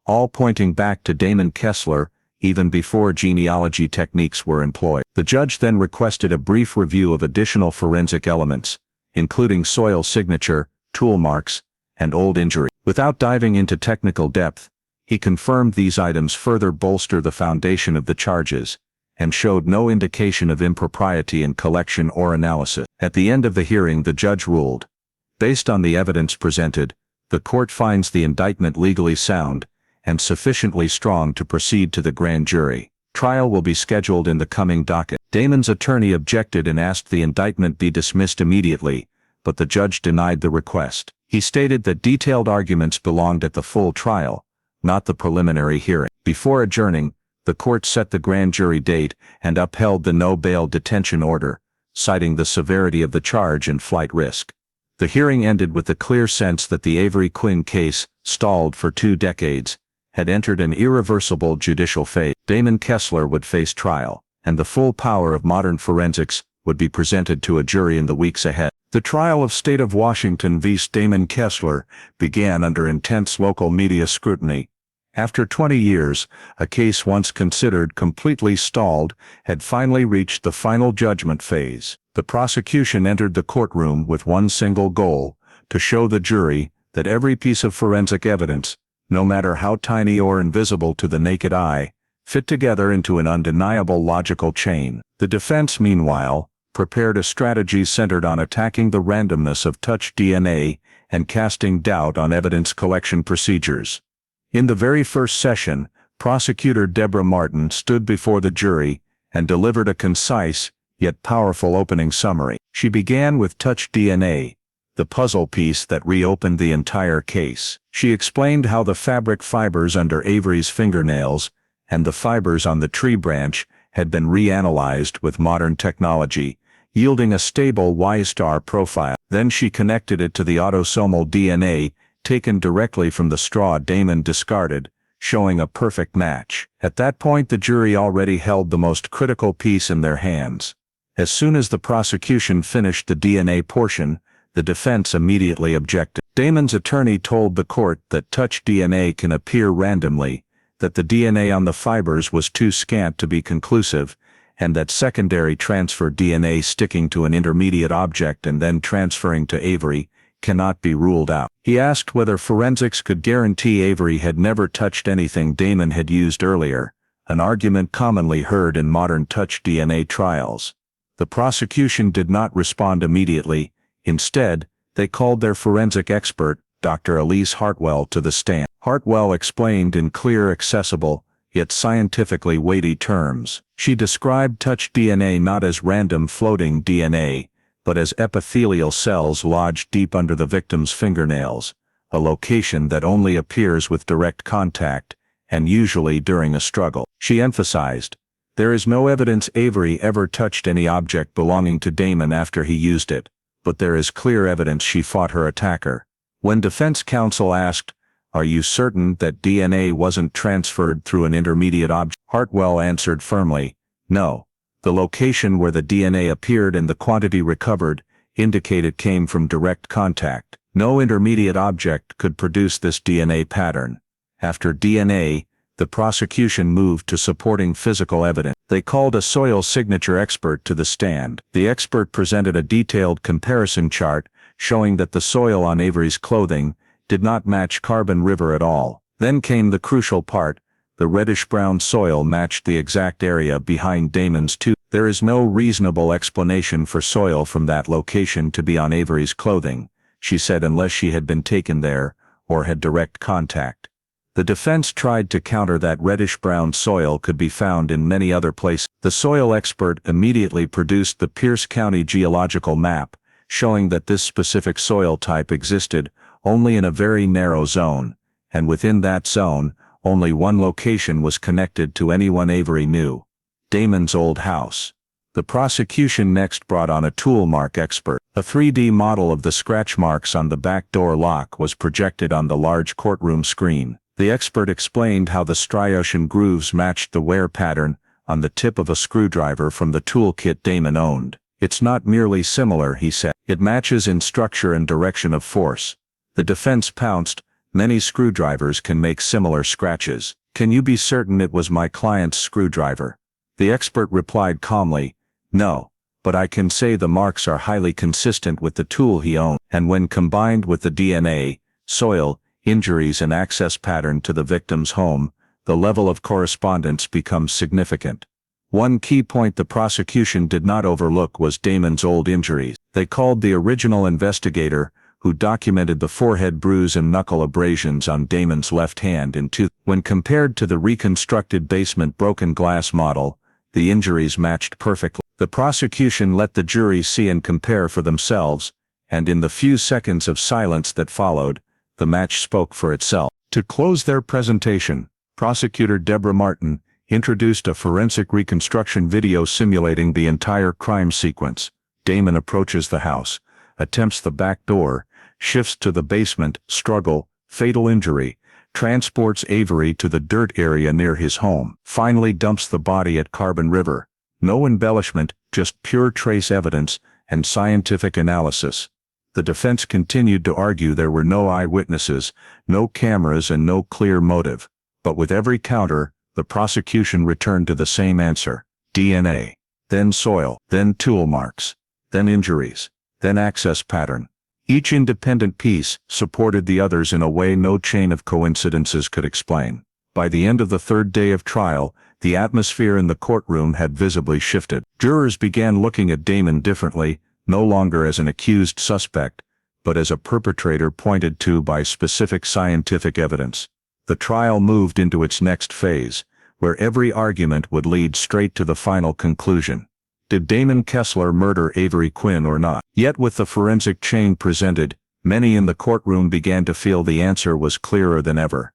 all pointing back to Damon Kessler, even before genealogy techniques were employed. The judge then requested a brief review of additional forensic elements, including soil signature, tool marks, and old injury. Without diving into technical depth, he confirmed these items further bolster the foundation of the charges, and showed no indication of impropriety in collection or analysis. At the end of the hearing, the judge ruled, based on the evidence presented, the court finds the indictment legally sound and sufficiently strong to proceed to the grand jury. Trial will be scheduled in the coming docket. Damon's attorney objected and asked the indictment be dismissed immediately, but the judge denied the request. He stated that detailed arguments belonged at the full trial, not the preliminary hearing. Before adjourning, the court set the grand jury date and upheld the no-bail detention order, citing the severity of the charge and flight risk. The hearing ended with the clear sense that the Avery Quinn case, stalled for 2 decades, had entered an irreversible judicial phase. Damon Kessler would face trial, and the full power of modern forensics would be presented to a jury in the weeks ahead. The trial of State of Washington v. Damon Kessler began under intense local media scrutiny. After 20 years, a case once considered completely stalled had finally reached the final judgment phase. The prosecution entered the courtroom with one single goal: to show the jury that every piece of forensic evidence, no matter how tiny or invisible to the naked eye, fit together into an undeniable logical chain. The defense, meanwhile, prepared a strategy centered on attacking the randomness of touch DNA and casting doubt on evidence collection procedures. In the very first session, Prosecutor Deborah Martin stood before the jury and delivered a concise, yet powerful opening summary. She began with touch DNA, the puzzle piece that reopened the entire case. She explained how the fabric fibers under Avery's fingernails and the fibers on the tree branch had been reanalyzed with modern technology, yielding a stable Y-star profile. Then she connected it to the autosomal DNA taken directly from the straw Damon discarded, showing a perfect match. At that point, the jury already held the most critical piece in their hands. As soon as the prosecution finished the DNA portion, the defense immediately objected. Damon's attorney told the court that touch DNA can appear randomly, that the DNA on the fibers was too scant to be conclusive, and that secondary transfer DNA sticking to an intermediate object and then transferring to Avery cannot be ruled out. He asked whether forensics could guarantee Avery had never touched anything Damon had used earlier, an argument commonly heard in modern touch DNA trials. The prosecution did not respond immediately. Instead, they called their forensic expert, Dr. Elise Hartwell, to the stand. Hartwell explained in clear, accessible, yet scientifically weighty terms. She described touch DNA not as random floating DNA, but as epithelial cells lodged deep under the victim's fingernails, a location that only appears with direct contact, and usually during a struggle. She emphasized, "There is no evidence Avery ever touched any object belonging to Damon after he used it, but there is clear evidence she fought her attacker." When defense counsel asked, "Are you certain that DNA wasn't transferred through an intermediate object?" Hartwell answered firmly, "No. The location where the DNA appeared and the quantity recovered indicate it came from direct contact. No intermediate object could produce this DNA pattern." After DNA, the prosecution moved to supporting physical evidence. They called a soil signature expert to the stand. The expert presented a detailed comparison chart showing that the soil on Avery's clothing did not match Carbon River at all. Then came the crucial part. The reddish-brown soil matched the exact area behind Damon's tooth. There is no reasonable explanation for soil from that location to be on Avery's clothing, she said, unless she had been taken there, or had direct contact. The defense tried to counter that reddish-brown soil could be found in many other places. The soil expert immediately produced the Pierce County geological map, showing that this specific soil type existed only in a very narrow zone, and within that zone, only one location was connected to anyone Avery knew: Damon's old house. The prosecution next brought on a tool mark expert. A 3D model of the scratch marks on the back door lock was projected on the large courtroom screen. The expert explained how the striation grooves matched the wear pattern on the tip of a screwdriver from the toolkit Damon owned. "It's not merely similar," he said. "It matches in structure and direction of force." The defense pounced, "Many screwdrivers can make similar scratches. Can you be certain it was my client's screwdriver?" The expert replied calmly, "No, but I can say the marks are highly consistent with the tool he owned, and when combined with the DNA, soil, injuries and access pattern to the victim's home, the level of correspondence becomes significant." One key point the prosecution did not overlook was Damon's old injuries. They called the original investigator, who documented the forehead bruise and knuckle abrasions on Damon's left hand and tooth. When compared to the reconstructed basement broken glass model, the injuries matched perfectly. The prosecution let the jury see and compare for themselves, and in the few seconds of silence that followed, the match spoke for itself. To close their presentation, Prosecutor Deborah Martin introduced a forensic reconstruction video simulating the entire crime sequence. Damon approaches the house, attempts the back door, shifts to the basement, struggle, fatal injury, transports Avery to the dirt area near his home, finally dumps the body at Carbon River. No embellishment, just pure trace evidence and scientific analysis. The defense continued to argue there were no eyewitnesses, no cameras and no clear motive. But with every counter, the prosecution returned to the same answer: DNA, then soil, then tool marks, then injuries, then access pattern. Each independent piece supported the others in a way no chain of coincidences could explain. By the end of the third day of trial, the atmosphere in the courtroom had visibly shifted. Jurors began looking at Damon differently, no longer as an accused suspect, but as a perpetrator pointed to by specific scientific evidence. The trial moved into its next phase, where every argument would lead straight to the final conclusion. Did Damon Kessler murder Avery Quinn or not? Yet with the forensic chain presented, many in the courtroom began to feel the answer was clearer than ever.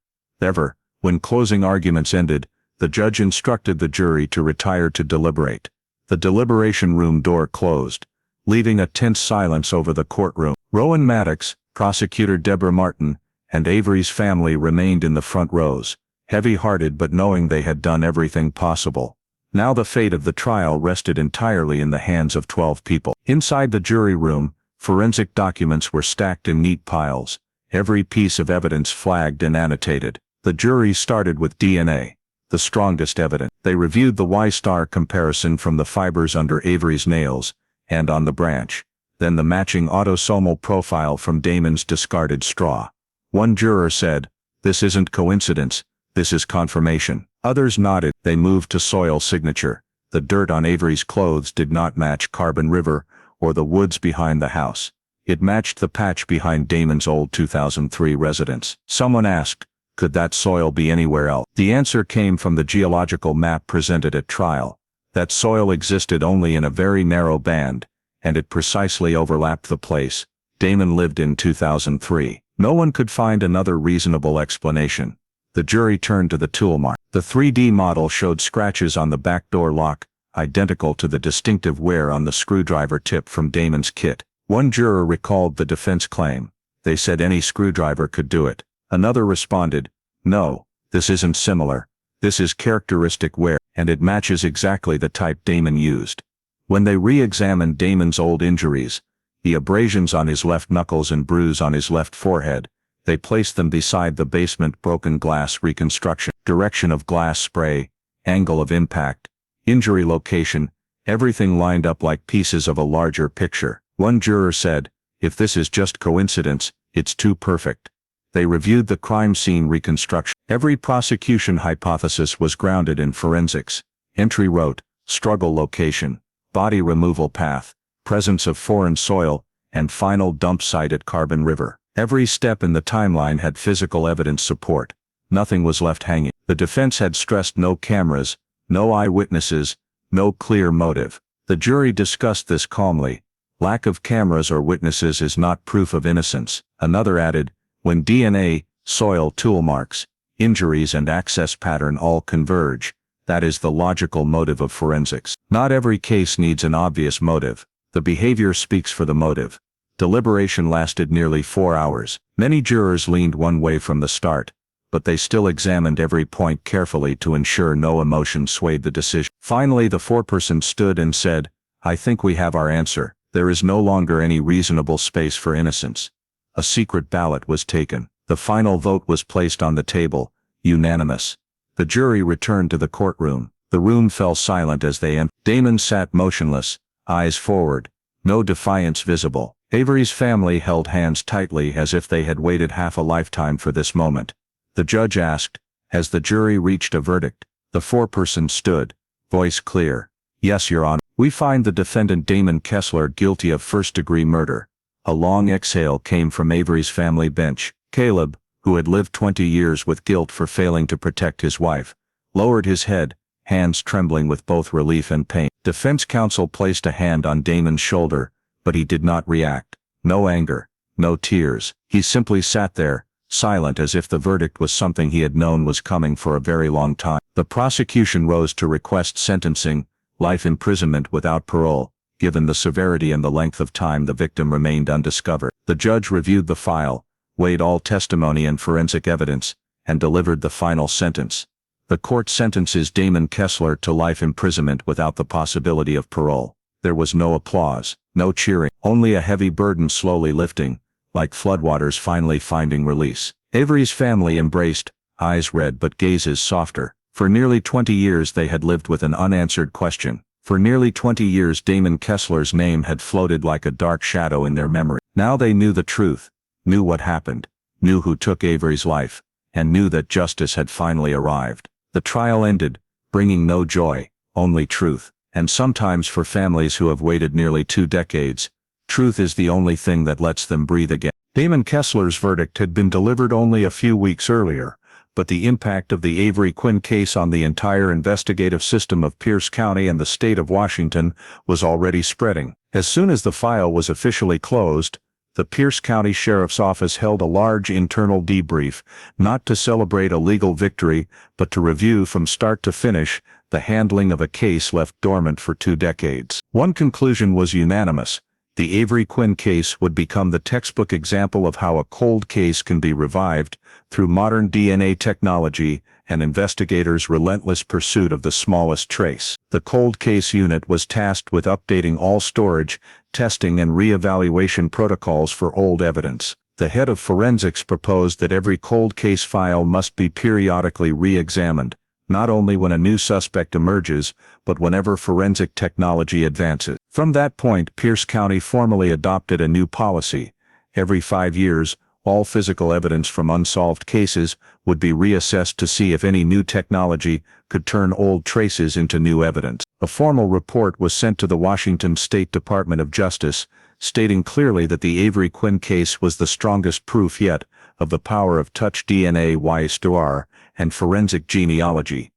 When closing arguments ended, the judge instructed the jury to retire to deliberate. The deliberation room door closed, leaving a tense silence over the courtroom. Rowan Maddox, Prosecutor Deborah Martin, and Avery's family remained in the front rows, heavy-hearted but knowing they had done everything possible. Now the fate of the trial rested entirely in the hands of 12 people. Inside the jury room, forensic documents were stacked in neat piles, every piece of evidence flagged and annotated. The jury started with DNA, the strongest evidence. They reviewed the Y-star comparison from the fibers under Avery's nails and on the branch, then the matching autosomal profile from Damon's discarded straw. One juror said, "This isn't coincidence, this is confirmation." Others nodded. They moved to soil signature. The dirt on Avery's clothes did not match Carbon River or the woods behind the house. It matched the patch behind Damon's old 2003 residence. Someone asked, Could that soil be anywhere else? The answer came from the geological map presented at trial. That soil existed only in a very narrow band, and it precisely overlapped the place Damon lived in 2003. No one could find another reasonable explanation. The jury turned to the tool mark. The 3D model showed scratches on the back door lock, identical to the distinctive wear on the screwdriver tip from Damon's kit. One juror recalled the defense claim. They said any screwdriver could do it. Another responded, "No, this isn't similar. This is characteristic wear, and it matches exactly the type Damon used." When they re-examined Damon's old injuries, the abrasions on his left knuckles and bruise on his left forehead, they placed them beside the basement broken glass reconstruction. Direction of glass spray, angle of impact, injury location, everything lined up like pieces of a larger picture. One juror said, "If this is just coincidence, it's too perfect." They reviewed the crime scene reconstruction. Every prosecution hypothesis was grounded in forensics. Entry wrote, struggle location, body removal path, presence of foreign soil, and final dump site at Carbon River. Every step in the timeline had physical evidence support. Nothing was left hanging. The defense had stressed no cameras, no eyewitnesses, no clear motive. The jury discussed this calmly. Lack of cameras or witnesses is not proof of innocence. Another added, when DNA, soil tool marks, injuries and access pattern all converge, that is the logical motive of forensics. Not every case needs an obvious motive. The behavior speaks for the motive. Deliberation lasted nearly 4 hours. Many jurors leaned one way from the start, but they still examined every point carefully to ensure no emotion swayed the decision. Finally, the foreperson stood and said, "I think we have our answer. There is no longer any reasonable space for innocence." A secret ballot was taken. The final vote was placed on the table, unanimous. The jury returned to the courtroom. The room fell silent as they entered. Damon sat motionless, eyes forward, no defiance visible. Avery's family held hands tightly as if they had waited half a lifetime for this moment. The judge asked, "Has the jury reached a verdict?" The foreperson stood, voice clear. "Yes, Your Honor. We find the defendant Damon Kessler guilty of first-degree murder." A long exhale came from Avery's family bench. Caleb, who had lived 20 years with guilt for failing to protect his wife, lowered his head, hands trembling with both relief and pain. Defense counsel placed a hand on Damon's shoulder, but he did not react. No anger, no tears. He simply sat there, silent as if the verdict was something he had known was coming for a very long time. The prosecution rose to request sentencing, life imprisonment without parole, given the severity and the length of time the victim remained undiscovered. The judge reviewed the file, weighed all testimony and forensic evidence, and delivered the final sentence. The court sentences Damon Kessler to life imprisonment without the possibility of parole. There was no applause, no cheering, only a heavy burden slowly lifting, like floodwaters finally finding release. Avery's family embraced, eyes red but gazes softer. For nearly 20 years they had lived with an unanswered question. For nearly 20 years Damon Kessler's name had floated like a dark shadow in their memory. Now they knew the truth, knew what happened, knew who took Avery's life, and knew that justice had finally arrived. The trial ended, bringing no joy, only truth. And sometimes for families who have waited nearly 2 decades, truth is the only thing that lets them breathe again. Damon Kessler's verdict had been delivered only a few weeks earlier, but the impact of the Avery Quinn case on the entire investigative system of Pierce County and the state of Washington was already spreading. As soon as the file was officially closed, the Pierce County Sheriff's Office held a large internal debrief, not to celebrate a legal victory, but to review from start to finish the handling of a case left dormant for 2 decades. One conclusion was unanimous. The Avery Quinn case would become the textbook example of how a cold case can be revived through modern DNA technology and investigators' relentless pursuit of the smallest trace. The cold case unit was tasked with updating all storage, testing and re-evaluation protocols for old evidence. The head of forensics proposed that every cold case file must be periodically re-examined, not only when a new suspect emerges, but whenever forensic technology advances. From that point, Pierce County formally adopted a new policy. Every 5 years, all physical evidence from unsolved cases would be reassessed to see if any new technology could turn old traces into new evidence. A formal report was sent to the Washington State Department of Justice, stating clearly that the Avery Quinn case was the strongest proof yet of the power of touch DNA histoire and forensic genealogy.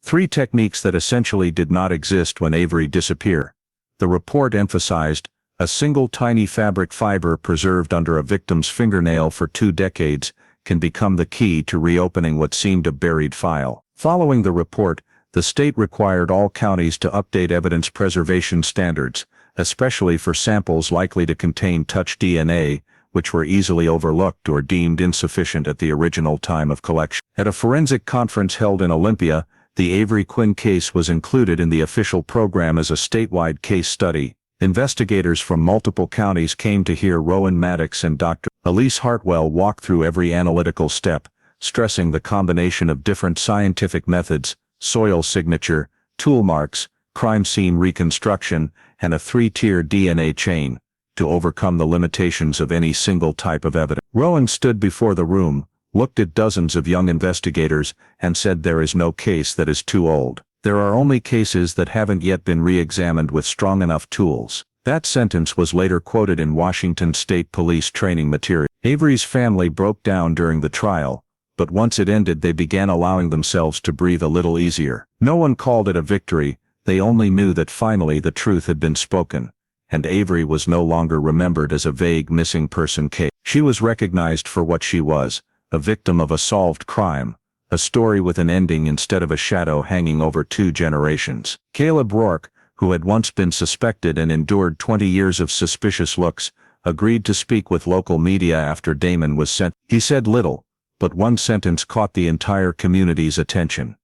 Three techniques that essentially did not exist when Avery disappeared. The report emphasized a single tiny fabric fiber preserved under a victim's fingernail for 2 decades can become the key to reopening what seemed a buried file. Following the report, the state required all counties to update evidence preservation standards, especially for samples likely to contain touch DNA, which were easily overlooked or deemed insufficient at the original time of collection. At a forensic conference held in Olympia, the Avery Quinn case was included in the official program as a statewide case study. Investigators from multiple counties came to hear Rowan Maddox and Dr. Elise Hartwell walk through every analytical step, stressing the combination of different scientific methods, soil signature, tool marks, crime scene reconstruction, and a 3-tier DNA chain, to overcome the limitations of any single type of evidence. Rowan stood before the room, looked at dozens of young investigators, and said there is no case that is too old. There are only cases that haven't yet been re-examined with strong enough tools. That sentence was later quoted in Washington State Police training material. Avery's family broke down during the trial, but once it ended they began allowing themselves to breathe a little easier. No one called it a victory, they only knew that finally the truth had been spoken, and Avery was no longer remembered as a vague missing person case. She was recognized for what she was, a victim of a solved crime. A story with an ending instead of a shadow hanging over 2 generations. Caleb Rourke, who had once been suspected and endured 20 years of suspicious looks, agreed to speak with local media after Damon was sent. He said little, but one sentence caught the entire community's attention.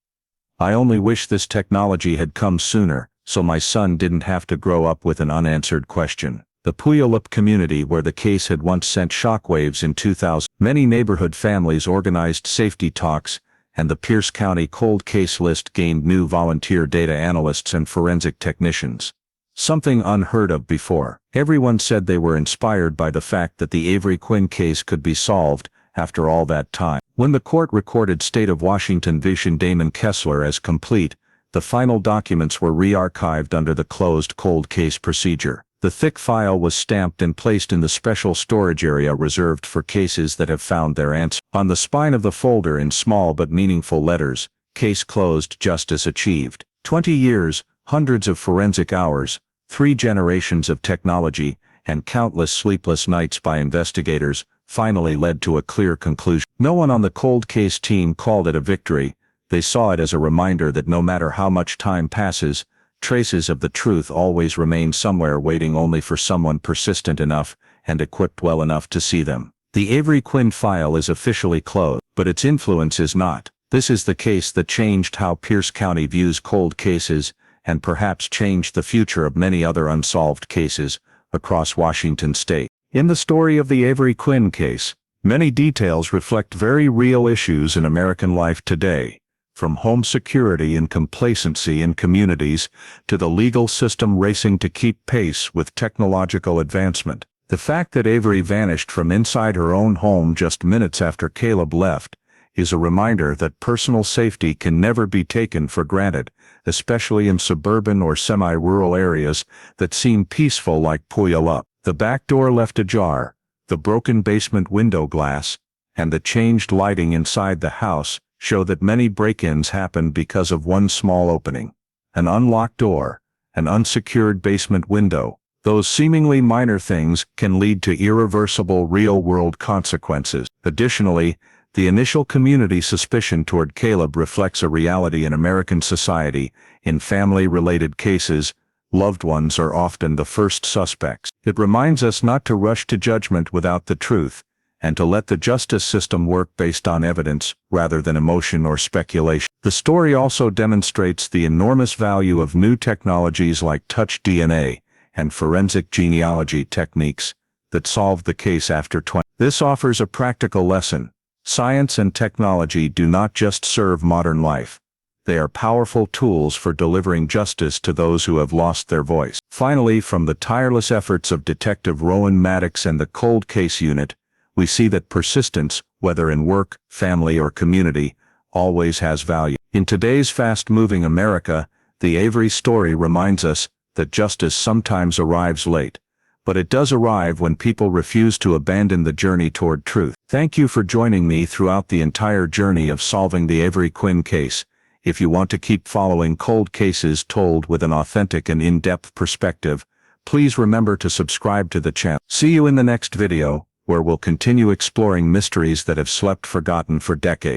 "I only wish this technology had come sooner, so my son didn't have to grow up with an unanswered question." The Puyallup community, where the case had once sent shockwaves in 2000, many neighborhood families organized safety talks, and the Pierce County Cold Case List gained new volunteer data analysts and forensic technicians. Something unheard of before. Everyone said they were inspired by the fact that the Avery Quinn case could be solved after all that time. When the court recorded State of Washington v. Damon Kessler as complete, the final documents were re-archived under the closed cold case procedure. The thick file was stamped and placed in the special storage area reserved for cases that have found their answer. On the spine of the folder in small but meaningful letters, "Case closed, justice achieved." 20 years, hundreds of forensic hours, 3 generations of technology, and countless sleepless nights by investigators finally led to a clear conclusion. No one on the cold case team called it a victory. They saw it as a reminder that no matter how much time passes, traces of the truth always remain somewhere waiting only for someone persistent enough and equipped well enough to see them. The Avery Quinn file is officially closed, but its influence is not. This is the case that changed how Pierce County views cold cases, and perhaps changed the future of many other unsolved cases across Washington state. In the story of the Avery Quinn case, many details reflect very real issues in American life today. From home security and complacency in communities to the legal system racing to keep pace with technological advancement. The fact that Avery vanished from inside her own home just minutes after Caleb left is a reminder that personal safety can never be taken for granted, especially in suburban or semi-rural areas that seem peaceful like Puyallup. The back door left ajar, the broken basement window glass, and the changed lighting inside the house show that many break-ins happened because of one small opening. An unlocked door, an unsecured basement window. Those seemingly minor things can lead to irreversible real-world consequences. Additionally, the initial community suspicion toward Caleb reflects a reality in American society. In family-related cases, loved ones are often the first suspects. It reminds us not to rush to judgment without the truth, and to let the justice system work based on evidence rather than emotion or speculation. The story also demonstrates the enormous value of new technologies like touch DNA and forensic genealogy techniques that solved the case after 20. This offers a practical lesson. Science and technology do not just serve modern life. They are powerful tools for delivering justice to those who have lost their voice. Finally, from the tireless efforts of Detective Rowan Maddox and the Cold Case Unit, we see that persistence, whether in work, family, or community, always has value. In today's fast-moving America, the Avery story reminds us that justice sometimes arrives late, but it does arrive when people refuse to abandon the journey toward truth. Thank you for joining me throughout the entire journey of solving the Avery Quinn case. If you want to keep following cold cases told with an authentic and in-depth perspective, please remember to subscribe to the channel. See you in the next video, where we'll continue exploring mysteries that have slept forgotten for decades.